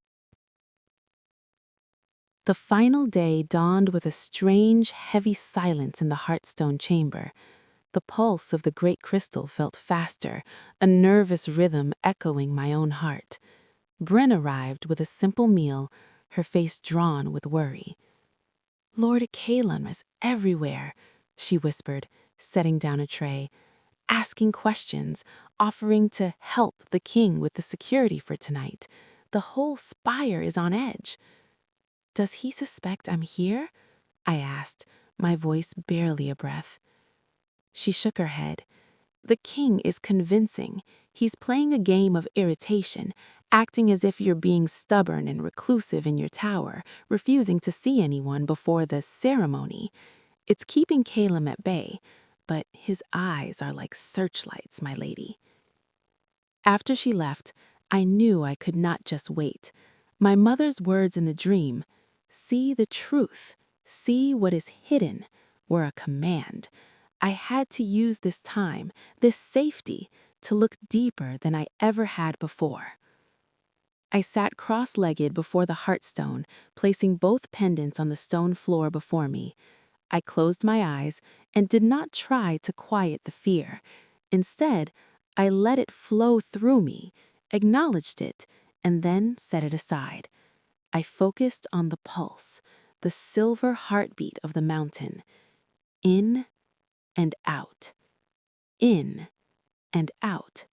The final day dawned with a strange, heavy silence in the Heartstone chamber. The pulse of the great crystal felt faster, a nervous rhythm echoing my own heart. Bryn arrived with a simple meal, her face drawn with worry. "Lord Calum is everywhere," she whispered, setting down a tray, asking questions, offering to help the king with the security for tonight. "The whole spire is on edge." "Does he suspect I'm here?" I asked, my voice barely a breath. She shook her head. "The king is convincing. He's playing a game of irritation, acting as if you're being stubborn and reclusive in your tower, refusing to see anyone before the ceremony. It's keeping Calum at bay, but his eyes are like searchlights, my lady." After she left, I knew I could not just wait. My mother's words in the dream, "See the truth, see what is hidden," were a command. I had to use this time, this safety, to look deeper than I ever had before. I sat cross-legged before the Heartstone, placing both pendants on the stone floor before me. I closed my eyes and did not try to quiet the fear. Instead, I let it flow through me, acknowledged it, and then set it aside. I focused on the pulse, the silver heartbeat of the mountain. In and out. In and out.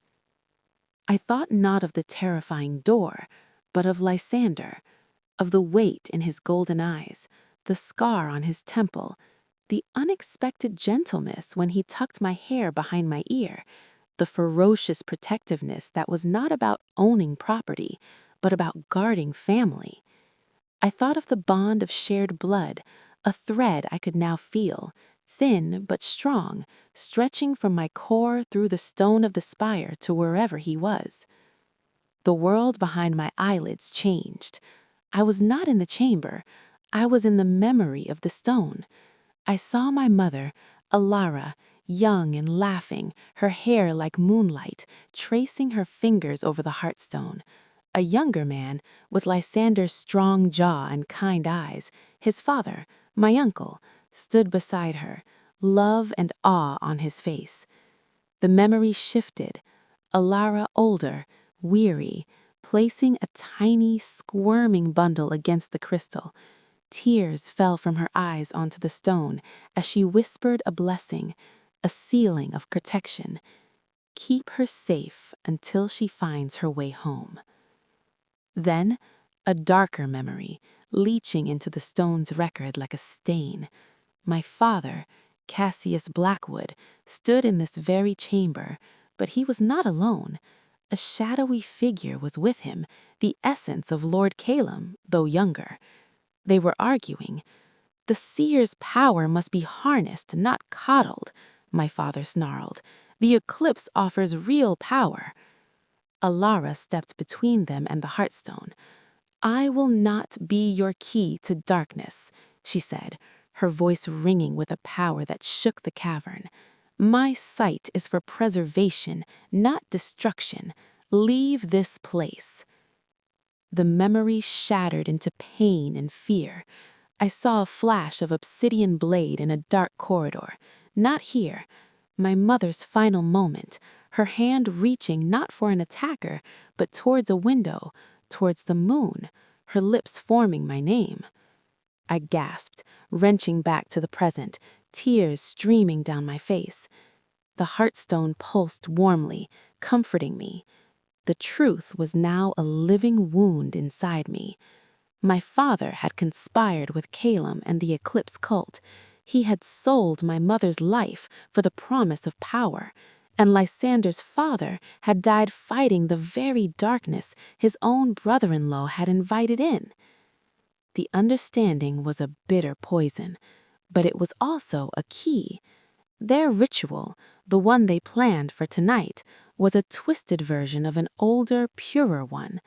I thought not of the terrifying door, but of Lysander, of the weight in his golden eyes, the scar on his temple, the unexpected gentleness when he tucked my hair behind my ear, the ferocious protectiveness that was not about owning property, but about guarding family. I thought of the bond of shared blood, a thread I could now feel, thin but strong, stretching from my core through the stone of the spire to wherever he was. The world behind my eyelids changed. I was not in the chamber. I was in the memory of the stone. I saw my mother, Alara, young and laughing, her hair like moonlight, tracing her fingers over the Heartstone. A younger man, with Lysander's strong jaw and kind eyes, his father, my uncle, stood beside her, love and awe on his face. The memory shifted. Alara older, weary, placing a tiny, squirming bundle against the crystal. Tears fell from her eyes onto the stone as she whispered a blessing, a sealing of protection. Keep her safe until she finds her way home. Then, a darker memory, leaching into the stone's record like a stain. My father, Cassius Blackwood, stood in this very chamber, but he was not alone. A shadowy figure was with him, the essence of Lord Calum, though younger. They were arguing. "The seer's power must be harnessed, not coddled," my father snarled. "The eclipse offers real power." Alara stepped between them and the Heartstone. "I will not be your key to darkness," she said, her voice ringing with a power that shook the cavern. "My sight is for preservation, not destruction. Leave this place." The memory shattered into pain and fear. I saw a flash of obsidian blade in a dark corridor. Not here. My mother's final moment, her hand reaching not for an attacker, but towards a window, towards the moon, her lips forming my name. I gasped, wrenching back to the present, tears streaming down my face. The heartstone pulsed warmly, comforting me. The truth was now a living wound inside me. My father had conspired with Calum and the Eclipse cult. He had sold my mother's life for the promise of power, and Lysander's father had died fighting the very darkness his own brother-in-law had invited in. The understanding was a bitter poison, but it was also a key. Their ritual, the one they planned for tonight, was a twisted version of an older, purer one.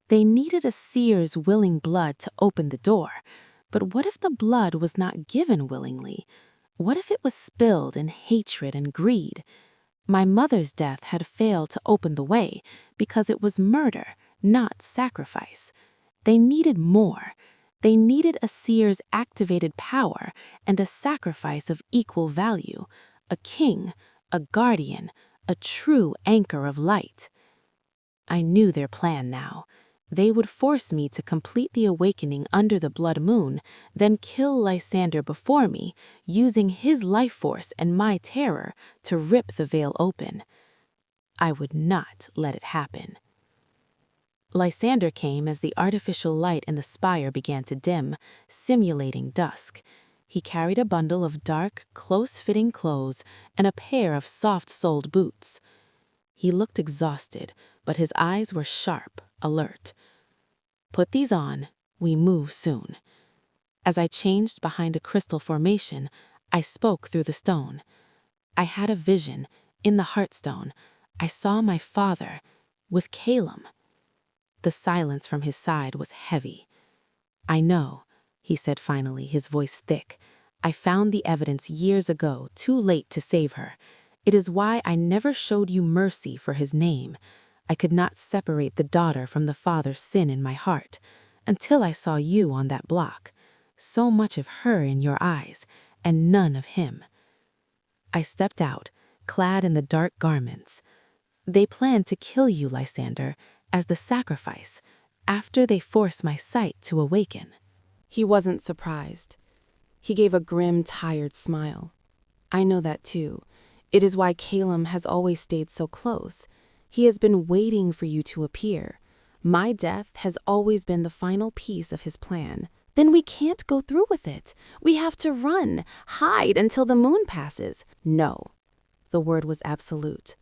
They needed a seer's willing blood to open the door, but what if the blood was not given willingly? What if it was spilled in hatred and greed? My mother's death had failed to open the way because it was murder, not sacrifice. They needed more. They needed a seer's activated power and a sacrifice of equal value, a king, a guardian, a true anchor of light. I knew their plan now. They would force me to complete the awakening under the blood moon, then kill Lysander before me, using his life force and my terror to rip the veil open. I would not let it happen. Lysander came as the artificial light in the spire began to dim, simulating dusk. He carried a bundle of dark, close-fitting clothes and a pair of soft-soled boots. He looked exhausted, but his eyes were sharp, alert. "Put these on. We move soon." As I changed behind a crystal formation, I spoke through the stone. I had a vision. In the Heartstone, I saw my father with Calum. The silence from his side was heavy. "I know," he said finally, his voice thick. "I found the evidence years ago, too late to save her. It is why I never showed you mercy for his name. I could not separate the daughter from the father's sin in my heart, until I saw you on that block. So much of her in your eyes, and none of him." I stepped out, clad in the dark garments. "They plan to kill you, Lysander, as the sacrifice, after they force my sight to awaken." He wasn't surprised. He gave a grim, tired smile. "I know that too. It is why Calum has always stayed so close. He has been waiting for you to appear. My death has always been the final piece of his plan." "Then we can't go through with it. We have to run, hide until the moon passes." "No." The word was absolute.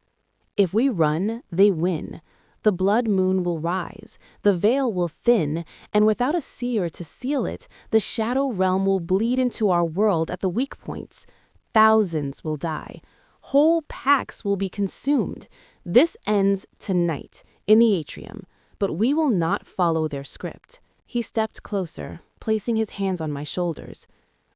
"If we run, they win. The blood moon will rise, the veil will thin, and without a seer to seal it, the shadow realm will bleed into our world at the weak points. Thousands will die. Whole packs will be consumed. This ends tonight, in the atrium, but we will not follow their script." He stepped closer, placing his hands on my shoulders.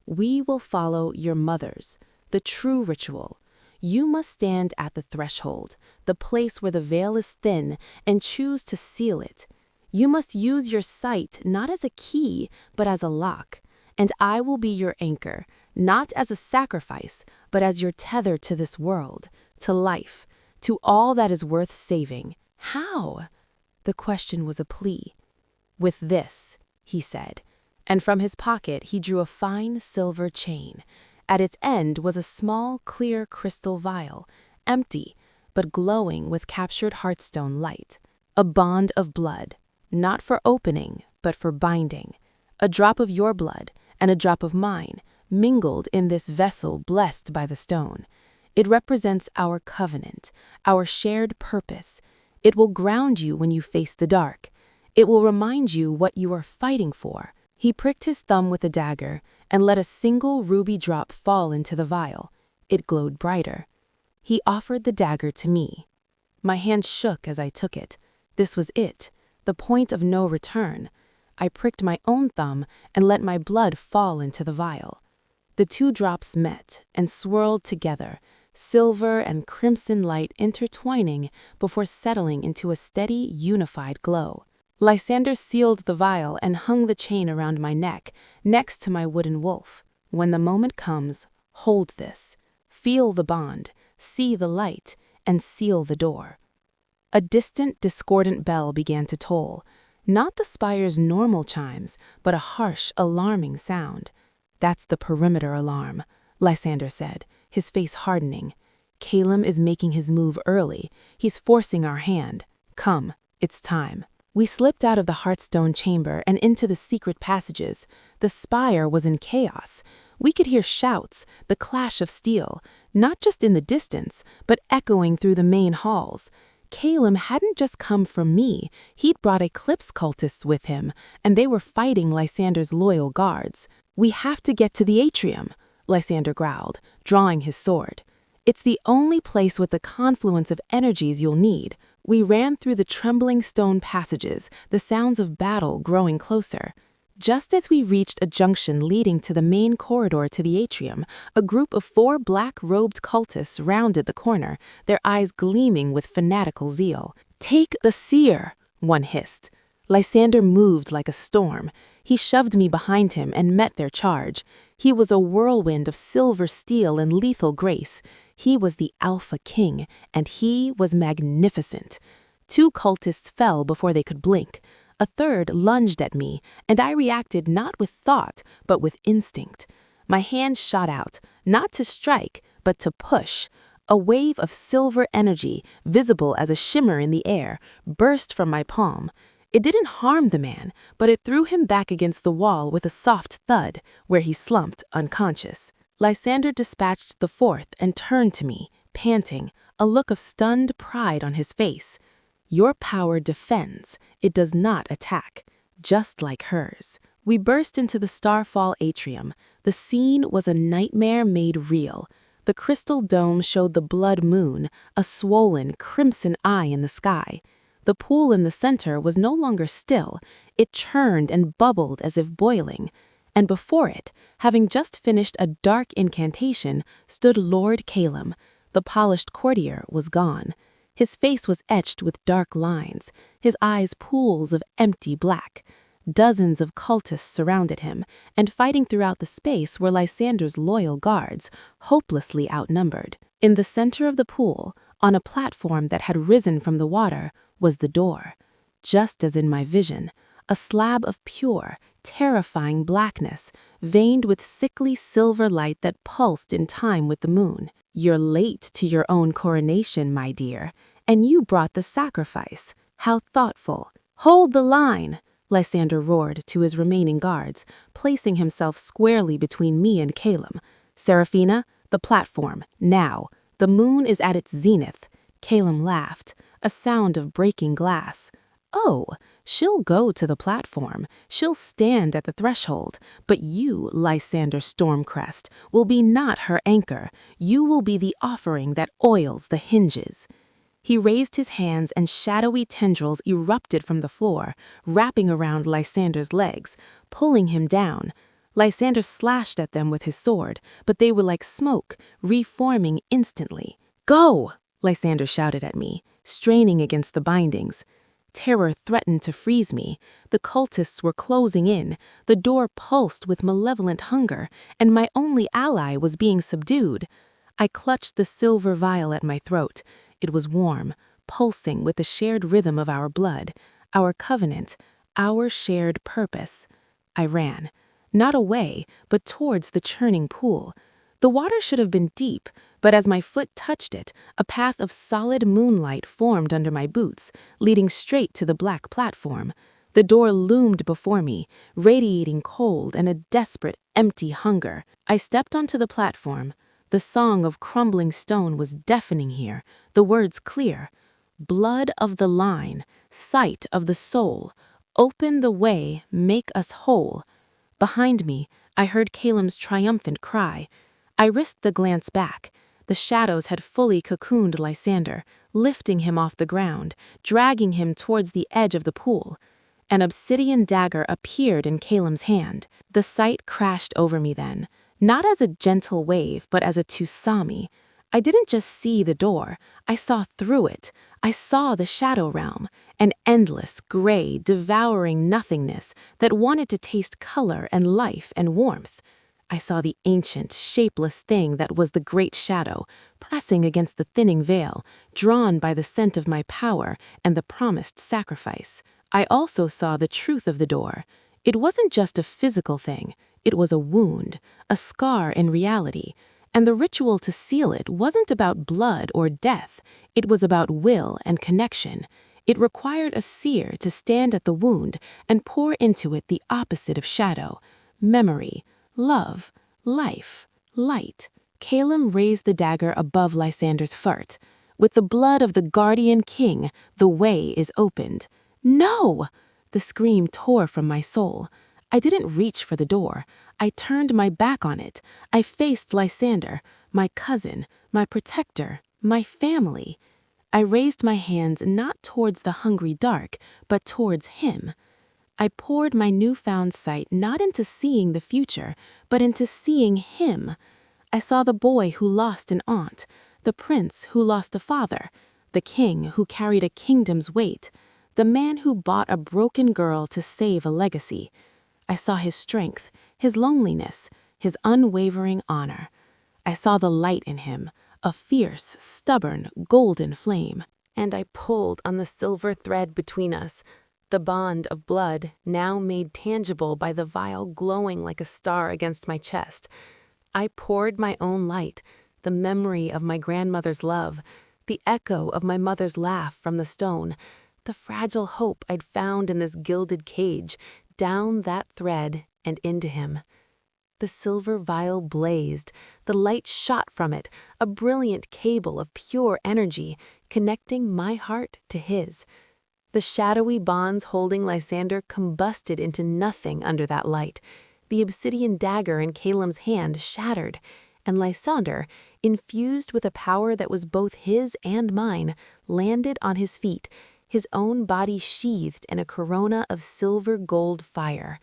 "We will follow your mother's, the true ritual. You must stand at the threshold, the place where the veil is thin, and choose to seal it. You must use your sight not as a key, but as a lock. And I will be your anchor, not as a sacrifice, but as your tether to this world, to life, to all that is worth saving." "How?" The question was a plea. "With this," he said, and from his pocket he drew a fine silver chain. At its end was a small, clear crystal vial, empty, but glowing with captured heartstone light. A bond of blood, not for opening, but for binding. A drop of your blood and a drop of mine, mingled in this vessel blessed by the stone. It represents our covenant, our shared purpose. It will ground you when you face the dark. It will remind you what you are fighting for." He pricked his thumb with a dagger and let a single ruby drop fall into the vial. It glowed brighter. He offered the dagger to me. My hand shook as I took it. This was it, the point of no return. I pricked my own thumb and let my blood fall into the vial. The two drops met and swirled together, silver and crimson light intertwining before settling into a steady, unified glow. Lysander sealed the vial and hung the chain around my neck, next to my wooden wolf. "When the moment comes, hold this. Feel the bond, see the light, and seal the door." A distant, discordant bell began to toll. Not the spire's normal chimes, but a harsh, alarming sound. "That's the perimeter alarm," Lysander said, his face hardening. "Calum is making his move early. He's forcing our hand. Come, it's time." We slipped out of the Heartstone chamber and into the secret passages. The spire was in chaos. We could hear shouts, the clash of steel, not just in the distance, but echoing through the main halls. Calum hadn't just come for me, he'd brought Eclipse cultists with him, and they were fighting Lysander's loyal guards. "We have to get to the atrium," Lysander growled, drawing his sword. "It's the only place with the confluence of energies you'll need." We ran through the trembling stone passages, the sounds of battle growing closer. Just as we reached a junction leading to the main corridor to the atrium, a group of 4 black-robed cultists rounded the corner, their eyes gleaming with fanatical zeal. "Take the seer," one hissed. Lysander moved like a storm. He shoved me behind him and met their charge. He was a whirlwind of silver steel and lethal grace. He was the Alpha King, and he was magnificent. 2 cultists fell before they could blink. A third lunged at me, and I reacted not with thought, but with instinct. My hand shot out, not to strike, but to push. A wave of silver energy, visible as a shimmer in the air, burst from my palm. It didn't harm the man, but it threw him back against the wall with a soft thud, where he slumped unconscious. Lysander dispatched the 4th and turned to me, panting, a look of stunned pride on his face. "Your power defends, it does not attack, just like hers." We burst into the Starfall atrium. The scene was a nightmare made real. The crystal dome showed the blood moon, a swollen, crimson eye in the sky. The pool in the center was no longer still. It churned and bubbled as if boiling. And before it, having just finished a dark incantation, stood Lord Calum. The polished courtier was gone. His face was etched with dark lines, his eyes pools of empty black. Dozens of cultists surrounded him, and fighting throughout the space were Lysander's loyal guards, hopelessly outnumbered. In the center of the pool, on a platform that had risen from the water, was the door. Just as in my vision, a slab of pure, terrifying blackness, veined with sickly silver light that pulsed in time with the moon. "You're late to your own coronation, my dear, and you brought the sacrifice. How thoughtful." "Hold the line!" Lysander roared to his remaining guards, placing himself squarely between me and Calum. "Seraphina, the platform, now. The moon is at its zenith." Calum laughed, a sound of breaking glass. "Oh, she'll go to the platform. She'll stand at the threshold. But you, Lysander Stormcrest, will be not her anchor. You will be the offering that oils the hinges." He raised his hands and shadowy tendrils erupted from the floor, wrapping around Lysander's legs, pulling him down. Lysander slashed at them with his sword, but they were like smoke, reforming instantly. "Go!" Lysander shouted at me, straining against the bindings. Terror threatened to freeze me. The cultists were closing in, the door pulsed with malevolent hunger, and my only ally was being subdued. I clutched the silver vial at my throat. It was warm, pulsing with the shared rhythm of our blood, our covenant, our shared purpose. I ran, not away, but towards the churning pool. The water should have been deep, but as my foot touched it, a path of solid moonlight formed under my boots, leading straight to the black platform. The door loomed before me, radiating cold and a desperate, empty hunger. I stepped onto the platform. The song of crumbling stone was deafening here, the words clear. "Blood of the line, sight of the soul, open the way, make us whole." Behind me, I heard Calum's triumphant cry. I risked a glance back. The shadows had fully cocooned Lysander, lifting him off the ground, dragging him towards the edge of the pool. An obsidian dagger appeared in Calum's hand. The sight crashed over me then, not as a gentle wave, but as a tsunami. I didn't just see the door, I saw through it. I saw the shadow realm, an endless, gray, devouring nothingness that wanted to taste color and life and warmth. I saw the ancient, shapeless thing that was the great shadow, pressing against the thinning veil, drawn by the scent of my power and the promised sacrifice. I also saw the truth of the door. It wasn't just a physical thing. It was a wound, a scar in reality. And the ritual to seal it wasn't about blood or death. It was about will and connection. It required a seer to stand at the wound and pour into it the opposite of shadow: memory, love, life, light. Calum raised the dagger above Lysander's furt. With the blood of the guardian king, the way is opened. No! The scream tore from my soul. I didn't reach for the door. I turned my back on it. I faced Lysander, my cousin, my protector, my family. I raised my hands not towards the hungry dark, but towards him. I poured my newfound sight not into seeing the future, but into seeing him. I saw the boy who lost an aunt, the prince who lost a father, the king who carried a kingdom's weight, the man who bought a broken girl to save a legacy. I saw his strength, his loneliness, his unwavering honor. I saw the light in him, a fierce, stubborn, golden flame. And I pulled on the silver thread between us, the bond of blood now made tangible by the vial glowing like a star against my chest. I poured my own light, the memory of my grandmother's love, the echo of my mother's laugh from the stone, the fragile hope I'd found in this gilded cage, down that thread and into him. The silver vial blazed, the light shot from it, a brilliant cable of pure energy, connecting my heart to his. The shadowy bonds holding Lysander combusted into nothing under that light. The obsidian dagger in Calum's hand shattered, and Lysander, infused with a power that was both his and mine, landed on his feet, his own body sheathed in a corona of silver-gold fire.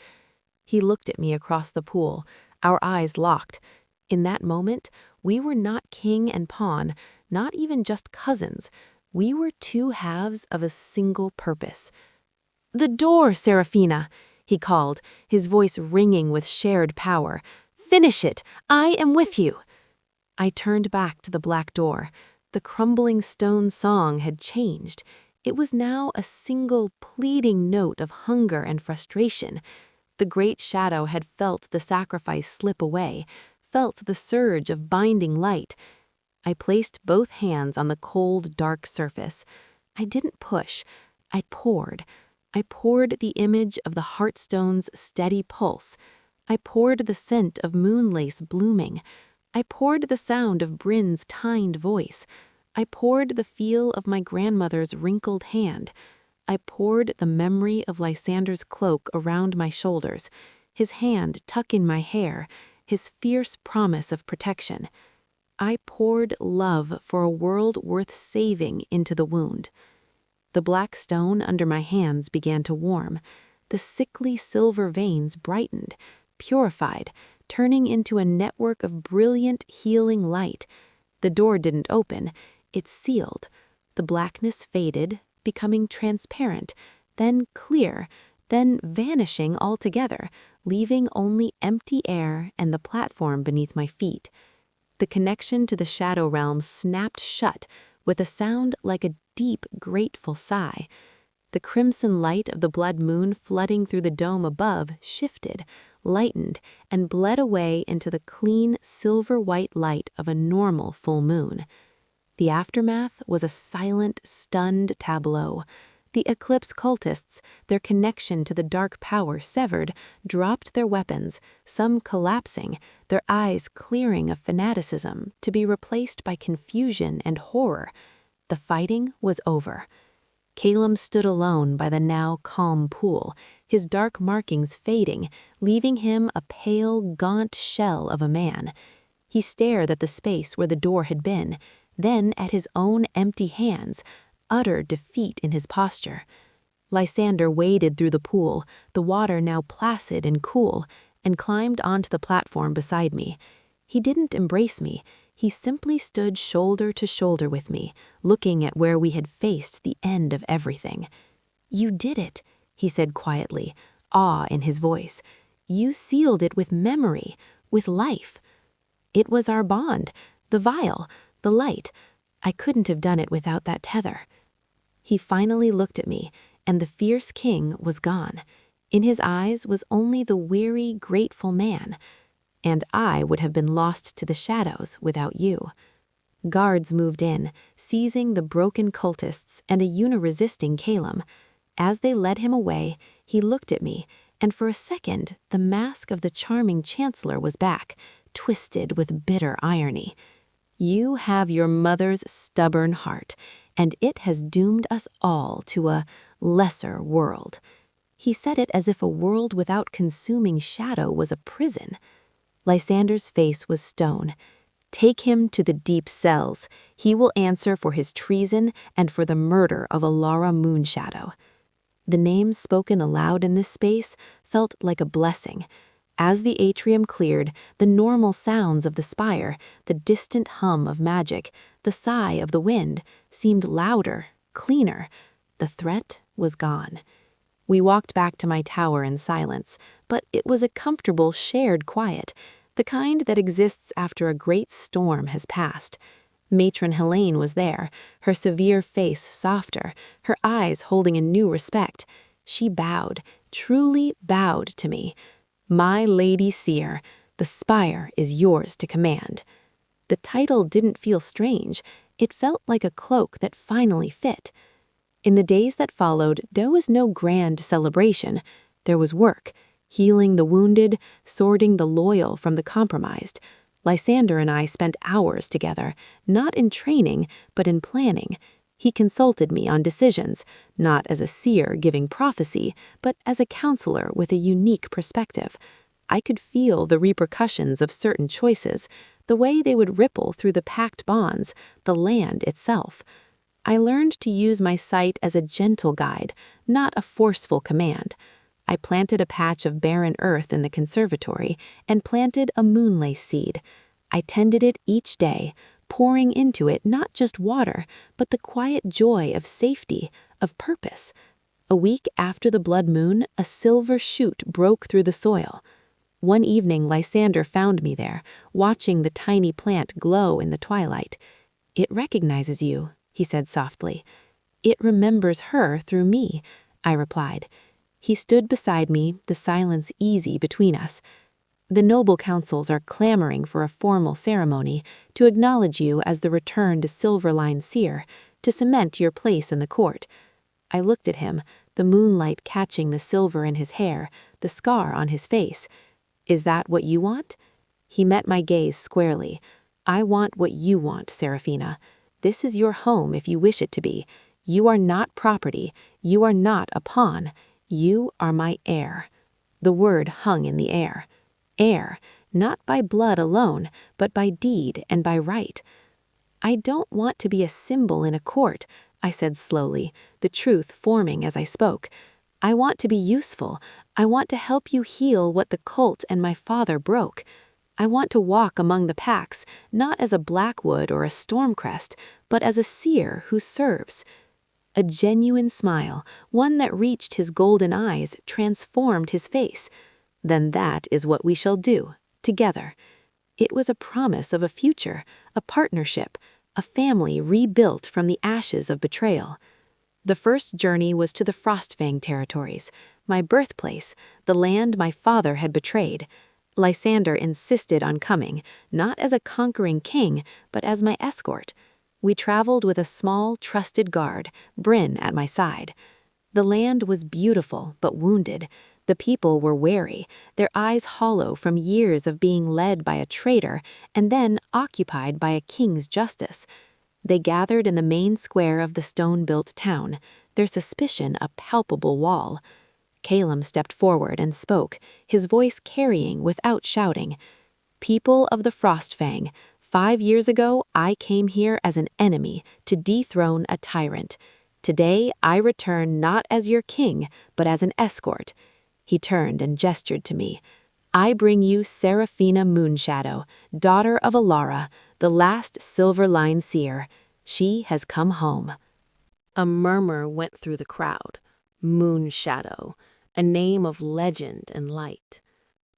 He looked at me across the pool, our eyes locked. In that moment, we were not king and pawn, not even just cousins. We were two halves of a single purpose. "The door, Seraphina!" he called, his voice ringing with shared power. "Finish it! I am with you!" I turned back to the black door. The crumbling stone song had changed. It was now a single pleading note of hunger and frustration. The great shadow had felt the sacrifice slip away, felt the surge of binding light. I placed both hands on the cold, dark surface. I didn't push. I poured. I poured the image of the heartstone's steady pulse. I poured the scent of moonlace blooming. I poured the sound of Bryn's tined voice. I poured the feel of my grandmother's wrinkled hand. I poured the memory of Lysander's cloak around my shoulders, his hand tucked in my hair, his fierce promise of protection. I poured love for a world worth saving into the wound. The black stone under my hands began to warm. The sickly silver veins brightened, purified, turning into a network of brilliant, healing light. The door didn't open. It sealed. The blackness faded, becoming transparent, then clear, then vanishing altogether, leaving only empty air and the platform beneath my feet. The connection to the shadow realm snapped shut with a sound like a deep, grateful sigh. The crimson light of the blood moon flooding through the dome above shifted, lightened, and bled away into the clean, silver-white light of a normal full moon. The aftermath was a silent, stunned tableau. The Eclipse cultists, their connection to the dark power severed, dropped their weapons, some collapsing, their eyes clearing of fanaticism to be replaced by confusion and horror. The fighting was over. Calum stood alone by the now calm pool, his dark markings fading, leaving him a pale, gaunt shell of a man. He stared at the space where the door had been, then at his own empty hands, utter defeat in his posture. Lysander waded through the pool, the water now placid and cool, and climbed onto the platform beside me. He didn't embrace me. He simply stood shoulder to shoulder with me, looking at where we had faced the end of everything. "You did it," he said quietly, awe in his voice. "You sealed it with memory, with life. It was our bond, the vial, the light. I couldn't have done it without that tether." He finally looked at me, and the fierce king was gone. In his eyes was only the weary, grateful man, and I would have been lost to the shadows without you. Guards moved in, seizing the broken cultists and a resisting Calum. As they led him away, he looked at me, and for a second the mask of the charming chancellor was back, twisted with bitter irony. You have your mother's stubborn heart, and it has doomed us all to a lesser world. He said it as if a world without consuming shadow was a prison. Lysander's face was stone. Take him to the deep cells. He will answer for his treason and for the murder of Alara Moonshadow. The names spoken aloud in this space felt like a blessing. As the atrium cleared, the normal sounds of the spire, the distant hum of magic, the sigh of the wind, seemed louder, cleaner. The threat was gone. We walked back to my tower in silence, but it was a comfortable, shared quiet, the kind that exists after a great storm has passed. Matron Helene was there, her severe face softer, her eyes holding a new respect. She bowed, truly bowed to me. My Lady Seer, the spire is yours to command. The title didn't feel strange. It felt like a cloak that finally fit. In the days that followed, there was no grand celebration. There was work, healing the wounded, sorting the loyal from the compromised. Lysander and I spent hours together, not in training, but in planning. He consulted me on decisions, not as a seer giving prophecy, but as a counselor with a unique perspective. I could feel the repercussions of certain choices, the way they would ripple through the packed bonds, the land itself. I learned to use my sight as a gentle guide, not a forceful command. I planted a patch of barren earth in the conservatory and planted a moonlace seed. I tended it each day, pouring into it not just water, but the quiet joy of safety, of purpose. A week after the blood moon, a silver shoot broke through the soil. One evening, Lysander found me there, watching the tiny plant glow in the twilight. "It recognizes you," he said softly. "It remembers her through me," I replied. He stood beside me, the silence easy between us. "The noble councils are clamoring for a formal ceremony to acknowledge you as the returned Silverline Seer, to cement your place in the court." I looked at him, the moonlight catching the silver in his hair, the scar on his face. "Is that what you want?" He met my gaze squarely. "I want what you want, Seraphina. This is your home if you wish it to be. You are not property. You are not a pawn. You are my heir." The word hung in the air. Heir, not by blood alone, but by deed and by right. "I don't want to be a symbol in a court," I said slowly, the truth forming as I spoke. "I want to be useful. I want to help you heal what the cult and my father broke. I want to walk among the packs, not as a Blackwood or a Stormcrest, but as a seer who serves." A genuine smile, one that reached his golden eyes, transformed his face. "Then that is what we shall do, together." It was a promise of a future, a partnership, a family rebuilt from the ashes of betrayal. The first journey was to the Frostfang territories, my birthplace, the land my father had betrayed. Lysander insisted on coming, not as a conquering king, but as my escort. We traveled with a small, trusted guard, Bryn at my side. The land was beautiful, but wounded. The people were wary, their eyes hollow from years of being led by a traitor and then occupied by a king's justice. They gathered in the main square of the stone-built town, their suspicion a palpable wall. Calum stepped forward and spoke, his voice carrying without shouting. "People of the Frostfang, 5 years ago I came here as an enemy to dethrone a tyrant. Today I return not as your king, but as an escort." He turned and gestured to me. "I bring you Seraphina Moonshadow, daughter of Alara, the last Silverline Seer. She has come home." A murmur went through the crowd. Moonshadow, a name of legend and light.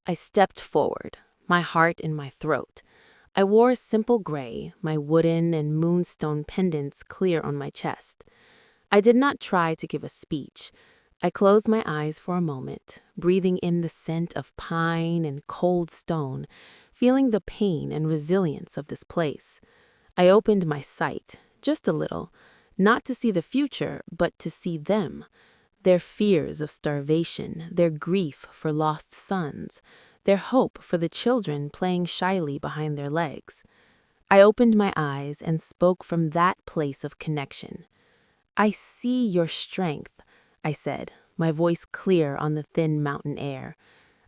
I stepped forward, my heart in my throat. I wore simple gray, my wooden and moonstone pendants clear on my chest. I did not try to give a speech. I closed my eyes for a moment, breathing in the scent of pine and cold stone, feeling the pain and resilience of this place. I opened my sight, just a little, not to see the future, but to see them. Their fears of starvation, their grief for lost sons, their hope for the children playing shyly behind their legs. I opened my eyes and spoke from that place of connection. "I see your strength," I said, my voice clear on the thin mountain air.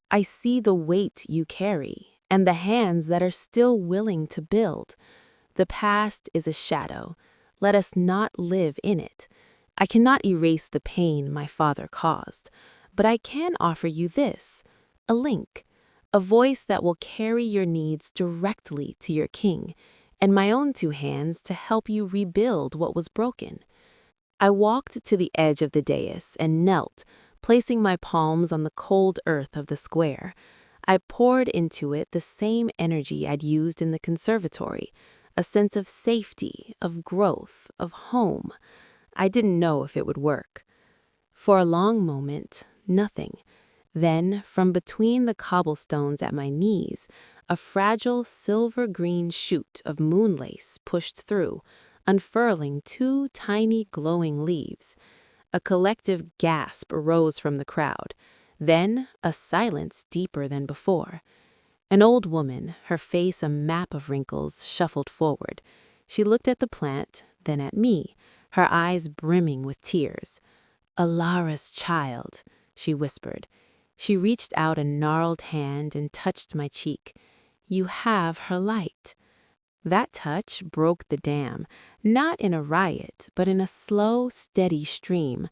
"I see the weight you carry, and the hands that are still willing to build. The past is a shadow. Let us not live in it. I cannot erase the pain my father caused, but I can offer you this, a link, a voice that will carry your needs directly to your king, and my own two hands to help you rebuild what was broken." I walked to the edge of the dais and knelt, placing my palms on the cold earth of the square. I poured into it the same energy I'd used in the conservatory, a sense of safety, of growth, of home. I didn't know if it would work. For a long moment, nothing. Then, from between the cobblestones at my knees, a fragile silver-green shoot of moonlace pushed through, unfurling two tiny glowing leaves. A collective gasp arose from the crowd. Then a silence deeper than before. An old woman, her face a map of wrinkles, shuffled forward. She looked at the plant, then at me, her eyes brimming with tears. "Alara's child," she whispered. She reached out a gnarled hand and touched my cheek. "You have her light." That touch broke the dam, not in a riot, but in a slow, steady stream.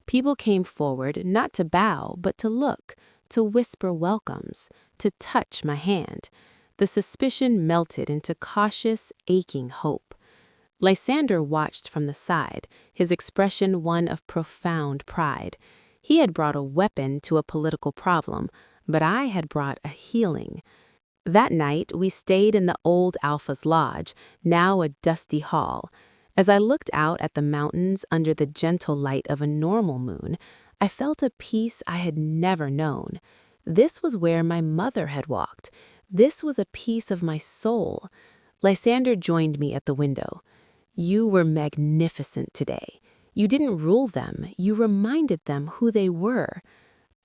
People came forward, not to bow, but to look, to whisper welcomes, to touch my hand. The suspicion melted into cautious, aching hope. Lysander watched from the side, his expression one of profound pride. He had brought a weapon to a political problem, but I had brought a healing. That night, we stayed in the old Alpha's lodge, now a dusty hall. As I looked out at the mountains under the gentle light of a normal moon, I felt a peace I had never known. This was where my mother had walked. This was a piece of my soul. Lysander joined me at the window. "You were magnificent today. You didn't rule them, you reminded them who they were."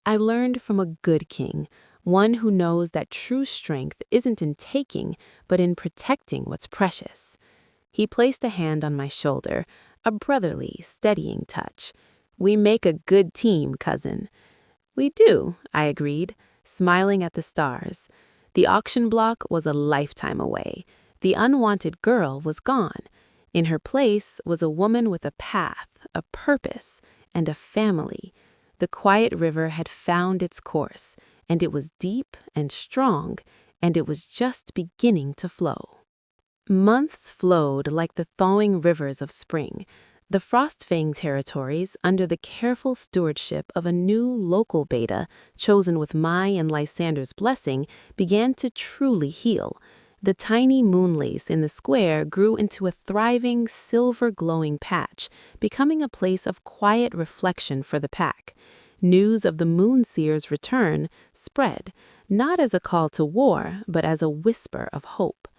I learned from a good king, one who knows that true strength isn't in taking, but in protecting what's precious. He placed a hand on my shoulder, a brotherly, steadying touch. "We make a good team, cousin." "We do," I agreed, smiling at the stars. The auction block was a lifetime away. The unwanted girl was gone. In her place was a woman with a path, a purpose, and a family. The quiet river had found its course, and it was deep and strong, and it was just beginning to flow. Months flowed like the thawing rivers of spring. The Frostfang territories, under the careful stewardship of a new local beta, chosen with my and Lysander's blessing, began to truly heal. The tiny moonlace in the square grew into a thriving, silver-glowing patch, becoming a place of quiet reflection for the pack. News of the Moonseer's return spread, not as a call to war, but as a whisper of hope.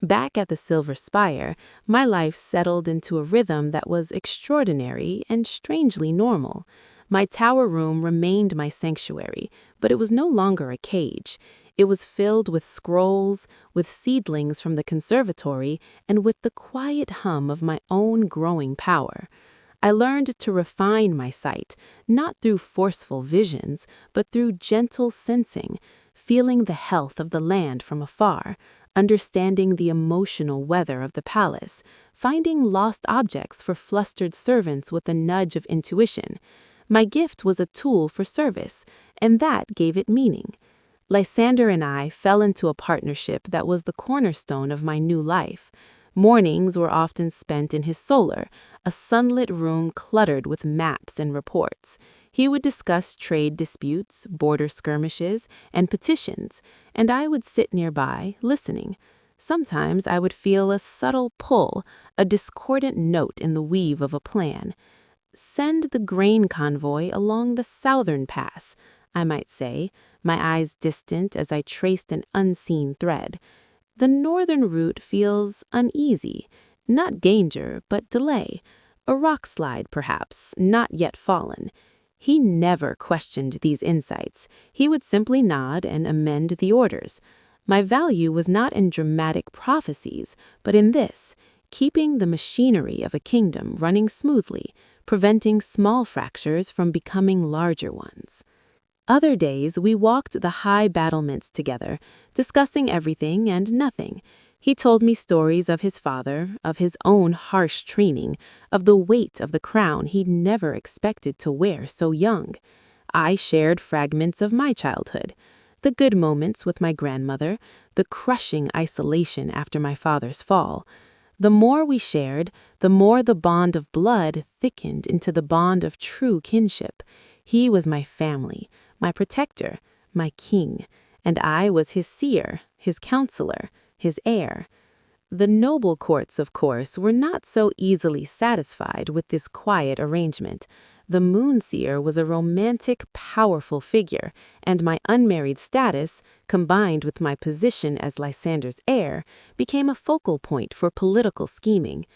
Back at the Silver Spire, my life settled into a rhythm that was extraordinary and strangely normal. My tower room remained my sanctuary, but it was no longer a cage. It was filled with scrolls, with seedlings from the conservatory, and with the quiet hum of my own growing power. I learned to refine my sight, not through forceful visions, but through gentle sensing, feeling the health of the land from afar, understanding the emotional weather of the palace, finding lost objects for flustered servants with a nudge of intuition. My gift was a tool for service, and that gave it meaning. Lysander and I fell into a partnership that was the cornerstone of my new life. Mornings were often spent in his solar, a sunlit room cluttered with maps and reports. He would discuss trade disputes, border skirmishes, and petitions, and I would sit nearby, listening. Sometimes I would feel a subtle pull, a discordant note in the weave of a plan. send the grain convoy along the southern pass, I might say, my eyes distant as I traced an unseen thread. The northern route feels uneasy, not danger, but delay. A rock slide, perhaps, not yet fallen. He never questioned these insights. He would simply nod and amend the orders. My value was not in dramatic prophecies, but in this, keeping the machinery of a kingdom running smoothly, preventing small fractures from becoming larger ones. Other days, we walked the high battlements together, discussing everything and nothing. He told me stories of his father, of his own harsh training, of the weight of the crown he'd never expected to wear so young. I shared fragments of my childhood, the good moments with my grandmother, the crushing isolation after my father's fall. The more we shared, the more the bond of blood thickened into the bond of true kinship. He was my family, my protector, my king, and I was his seer, his counselor, his heir. The noble courts, of course, were not so easily satisfied with this quiet arrangement. The moonseer was a romantic, powerful figure, and my unmarried status, combined with my position as Lysander's heir, became a focal point for political scheming.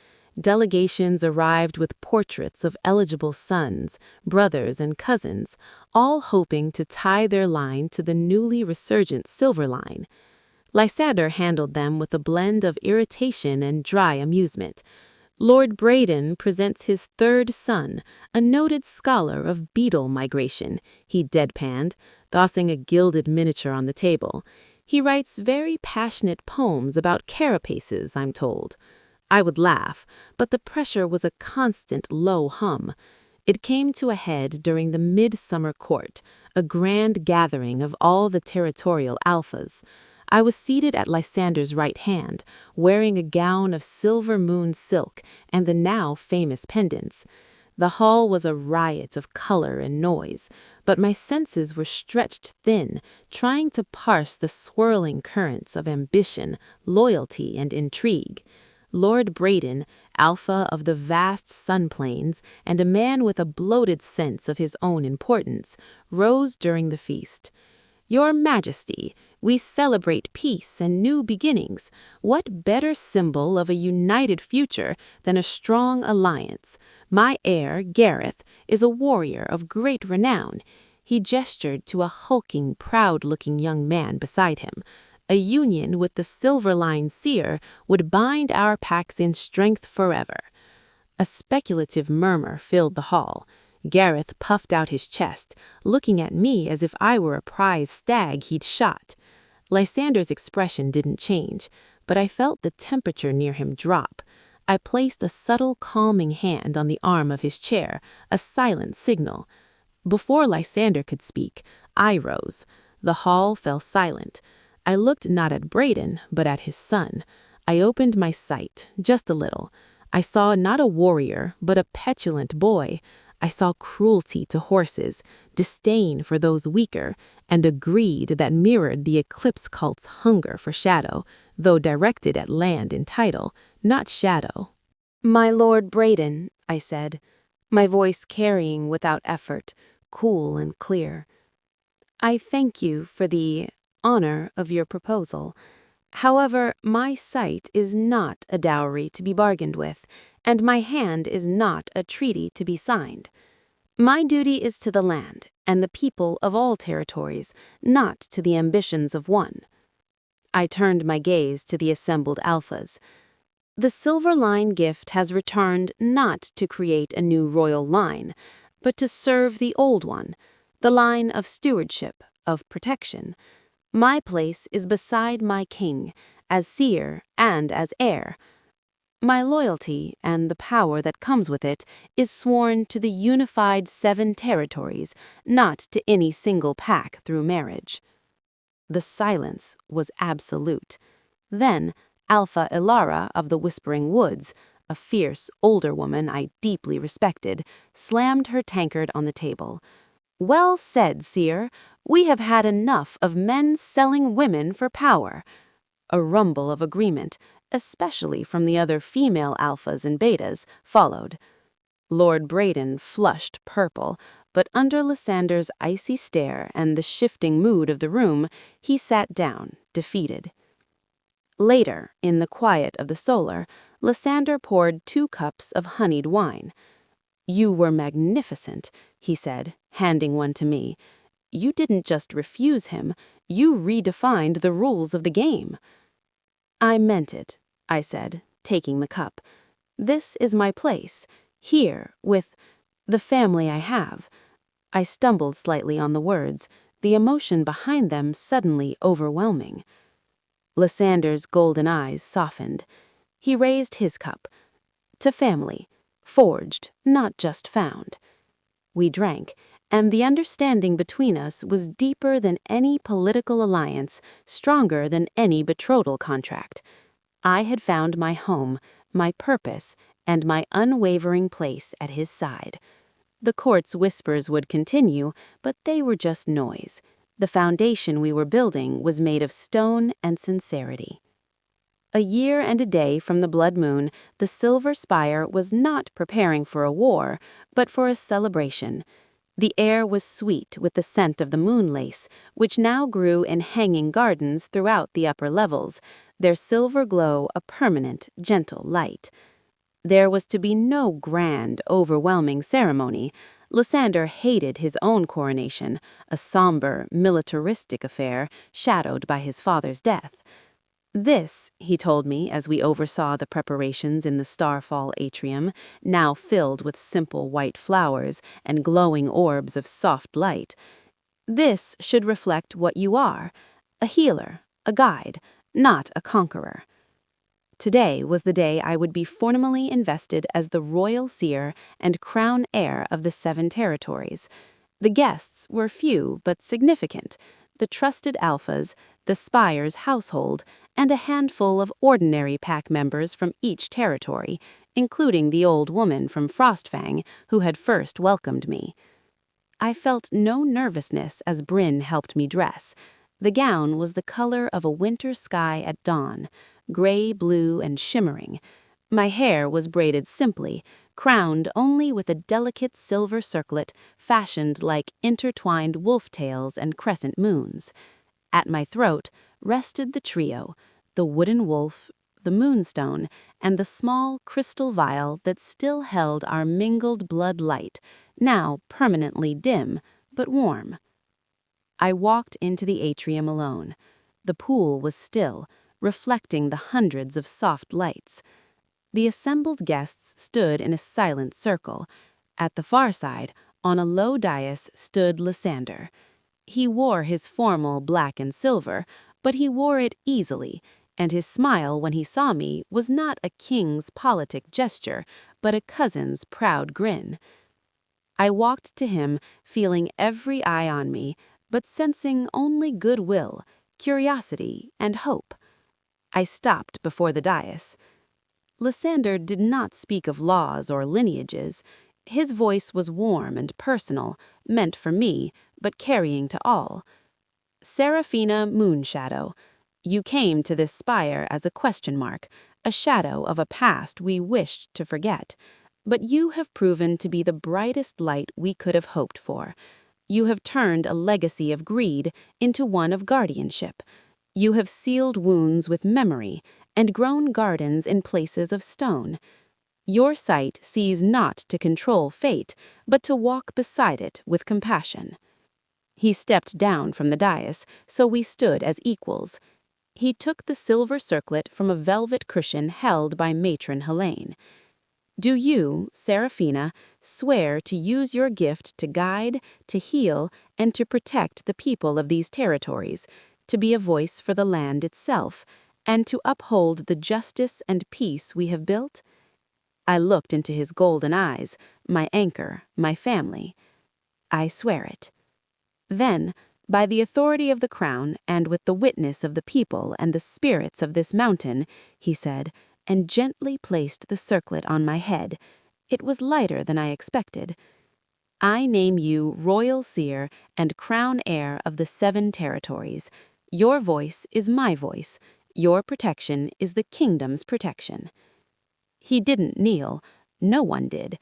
Delegations arrived with portraits of eligible sons, brothers, and cousins, all hoping to tie their line to the newly resurgent silver line. Lysander handled them with a blend of irritation and dry amusement. Lord Braden presents his third son, a noted scholar of beetle migration, he deadpanned, tossing a gilded miniature on the table. He writes very passionate poems about carapaces, I'm told. I would laugh, but the pressure was a constant low hum. It came to a head during the midsummer court, a grand gathering of all the territorial alphas. I was seated at Lysander's right hand, wearing a gown of silver moon silk and the now famous pendants. The hall was a riot of color and noise, but my senses were stretched thin, trying to parse the swirling currents of ambition, loyalty, and intrigue. Lord Braden, alpha of the vast sun plains and a man with a bloated sense of his own importance, rose during the feast. "Your Majesty, we celebrate peace and new beginnings. What better symbol of a united future than a strong alliance? My heir, Gareth, is a warrior of great renown." He gestured to a hulking, proud-looking young man beside him. "A union with the Silverline seer would bind our packs in strength forever." A speculative murmur filled the hall. Gareth puffed out his chest, looking at me as if I were a prize stag he'd shot. Lysander's expression didn't change, but I felt the temperature near him drop. I placed a subtle, calming hand on the arm of his chair, a silent signal. Before Lysander could speak, I rose. The hall fell silent. I looked not at Braden, but at his son. I opened my sight, just a little. I saw not a warrior, but a petulant boy. I saw cruelty to horses, disdain for those weaker, and a greed that mirrored the Eclipse cult's hunger for shadow, though directed at land and title, not shadow. "My Lord Braden," I said, my voice carrying without effort, cool and clear. "I thank you for the honor of your proposal. However, my sight is not a dowry to be bargained with, and my hand is not a treaty to be signed. My duty is to the land and the people of all territories, not to the ambitions of one." I turned my gaze to the assembled alphas. "The Silver Line gift has returned not to create a new royal line, but to serve the old one, the line of stewardship, of protection. My place is beside my king, as seer and as heir. My loyalty, and the power that comes with it, is sworn to the unified 7 territories, not to any single pack through marriage." The silence was absolute. Then Alpha Ilara of the Whispering Woods, a fierce, older woman I deeply respected, slammed her tankard on the table. "Well said, seer. We have had enough of men selling women for power." A rumble of agreement, especially from the other female alphas and betas, followed. Lord Braden flushed purple, but under Lysander's icy stare and the shifting mood of the room, he sat down, defeated. Later, in the quiet of the solar, Lysander poured 2 cups of honeyed wine. "You were magnificent," he said, handing one to me. "You didn't just refuse him, you redefined the rules of the game." "I meant it," I said, taking the cup. "This is my place, here, with the family I have." I stumbled slightly on the words, the emotion behind them suddenly overwhelming. Lysander's golden eyes softened. He raised his cup. "To family, forged, not just found." We drank, and the understanding between us was deeper than any political alliance, stronger than any betrothal contract. I had found my home, my purpose, and my unwavering place at his side. The court's whispers would continue, but they were just noise. The foundation we were building was made of stone and sincerity. A year and a day from the blood moon, the Silver Spire was not preparing for a war, but for a celebration. The air was sweet with the scent of the moon lace, which now grew in hanging gardens throughout the upper levels, their silver glow a permanent, gentle light. There was to be no grand, overwhelming ceremony. Lysander hated his own coronation, a somber, militaristic affair shadowed by his father's death. This, he told me as we oversaw the preparations in the Starfall atrium, now filled with simple white flowers and glowing orbs of soft light, this should reflect what you are, a healer, a guide, not a conqueror. Today was the day I would be formally invested as the royal seer and crown heir of the 7 territories. The guests were few but significant, the trusted alphas, the Spire's household, and a handful of ordinary pack members from each territory, including the old woman from Frostfang who had first welcomed me. I felt no nervousness as Bryn helped me dress. The gown was the color of a winter sky at dawn, gray, blue, and shimmering. My hair was braided simply, crowned only with a delicate silver circlet fashioned like intertwined wolf tails and crescent moons. At my throat rested the trio, the wooden wolf, the moonstone, and the small crystal vial that still held our mingled blood light, now permanently dim, but warm. I walked into the atrium alone. The pool was still, reflecting the hundreds of soft lights. The assembled guests stood in a silent circle. At the far side, on a low dais, stood Lysander. He wore his formal black and silver, but he wore it easily, and his smile when he saw me was not a king's politic gesture, but a cousin's proud grin. I walked to him, feeling every eye on me, but sensing only goodwill, curiosity, and hope. I stopped before the dais. Lysander did not speak of laws or lineages. His voice was warm and personal, meant for me, but carrying to all. "Seraphina Moonshadow, you came to this spire as a question mark, a shadow of a past we wished to forget. But you have proven to be the brightest light we could have hoped for. You have turned a legacy of greed into one of guardianship. You have sealed wounds with memory and grown gardens in places of stone. Your sight sees not to control fate, but to walk beside it with compassion." He stepped down from the dais, so we stood as equals. He took the silver circlet from a velvet cushion held by Matron Helene. "Do you, Seraphina, swear to use your gift to guide, to heal, and to protect the people of these territories, to be a voice for the land itself, and to uphold the justice and peace we have built?" I looked into his golden eyes, my anchor, my family. "I swear it." Then, by the authority of the crown and with the witness of the people and the spirits of this mountain, he said, and gently placed the circlet on my head. It was lighter than I expected. "I name you royal seer and crown heir of the 7 territories. Your voice is my voice. Your protection is the kingdom's protection." He didn't kneel. No one did.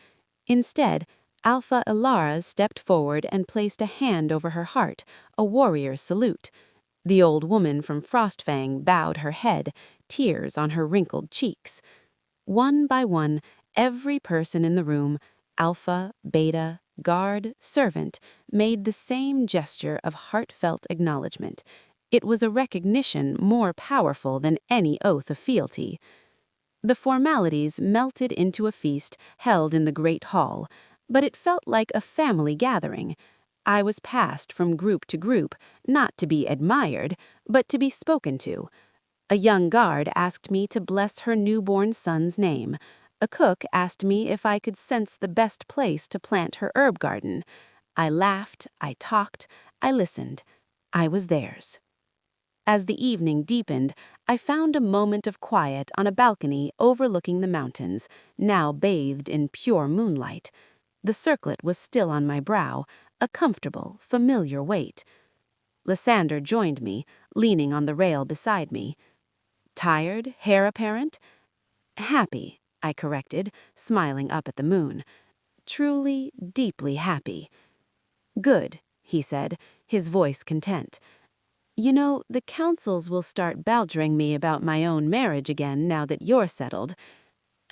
Instead, Alpha Ilara stepped forward and placed a hand over her heart, a warrior's salute. The old woman from Frostfang bowed her head, tears on her wrinkled cheeks. One by one, every person in the room, Alpha, Beta, guard, servant, made the same gesture of heartfelt acknowledgement. It was a recognition more powerful than any oath of fealty. The formalities melted into a feast held in the great hall, but it felt like a family gathering. I was passed from group to group, not to be admired, but to be spoken to. A young guard asked me to bless her newborn son's name. A cook asked me if I could sense the best place to plant her herb garden. I laughed, I talked, I listened. I was theirs. As the evening deepened, I found a moment of quiet on a balcony overlooking the mountains, now bathed in pure moonlight. The circlet was still on my brow, a comfortable, familiar weight. Lysander joined me, leaning on the rail beside me. Tired, hair apparent? Happy, I corrected, smiling up at the moon. Truly, deeply happy. Good, he said, his voice content. You know, the councils will start badgering me about my own marriage again now that you're settled.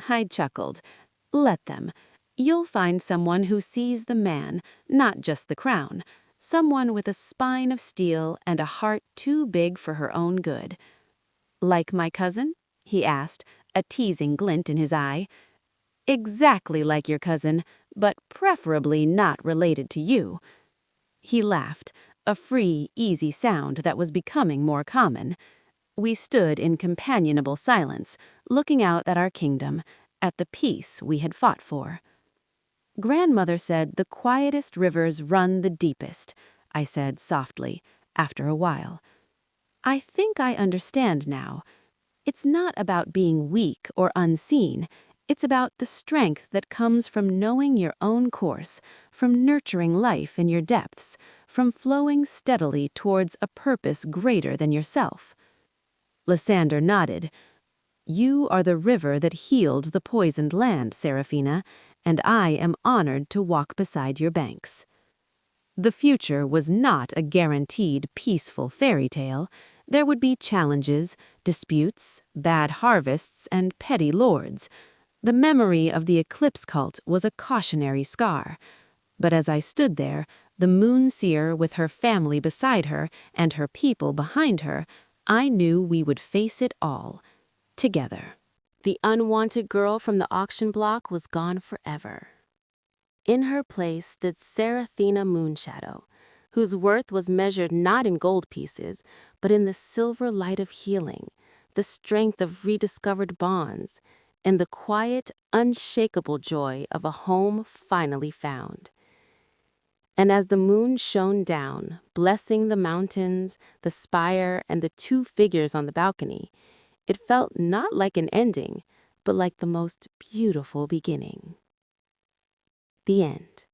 I chuckled. Let them. You'll find someone who sees the man, not just the crown. Someone with a spine of steel and a heart too big for her own good. Like my cousin? He asked, a teasing glint in his eye. Exactly like your cousin, but preferably not related to you. He laughed, a free, easy sound that was becoming more common. We stood in companionable silence, looking out at our kingdom, at the peace we had fought for. Grandmother said the quietest rivers run the deepest, I said softly, after a while. I think I understand now. It's not about being weak or unseen. It's about the strength that comes from knowing your own course, from nurturing life in your depths, from flowing steadily towards a purpose greater than yourself. Lysander nodded. You are the river that healed the poisoned land, Seraphina, and I am honored to walk beside your banks. The future was not a guaranteed peaceful fairy tale. There would be challenges, disputes, bad harvests, and petty lords. The memory of the eclipse cult was a cautionary scar. But as I stood there, the moon seer with her family beside her and her people behind her, I knew we would face it all, together. The unwanted girl from the auction block was gone forever. In her place stood Seraphina Moonshadow, whose worth was measured not in gold pieces, but in the silver light of healing, the strength of rediscovered bonds, and the quiet, unshakable joy of a home finally found. And as the moon shone down, blessing the mountains, the spire, and the two figures on the balcony, it felt not like an ending, but like the most beautiful beginning. The end.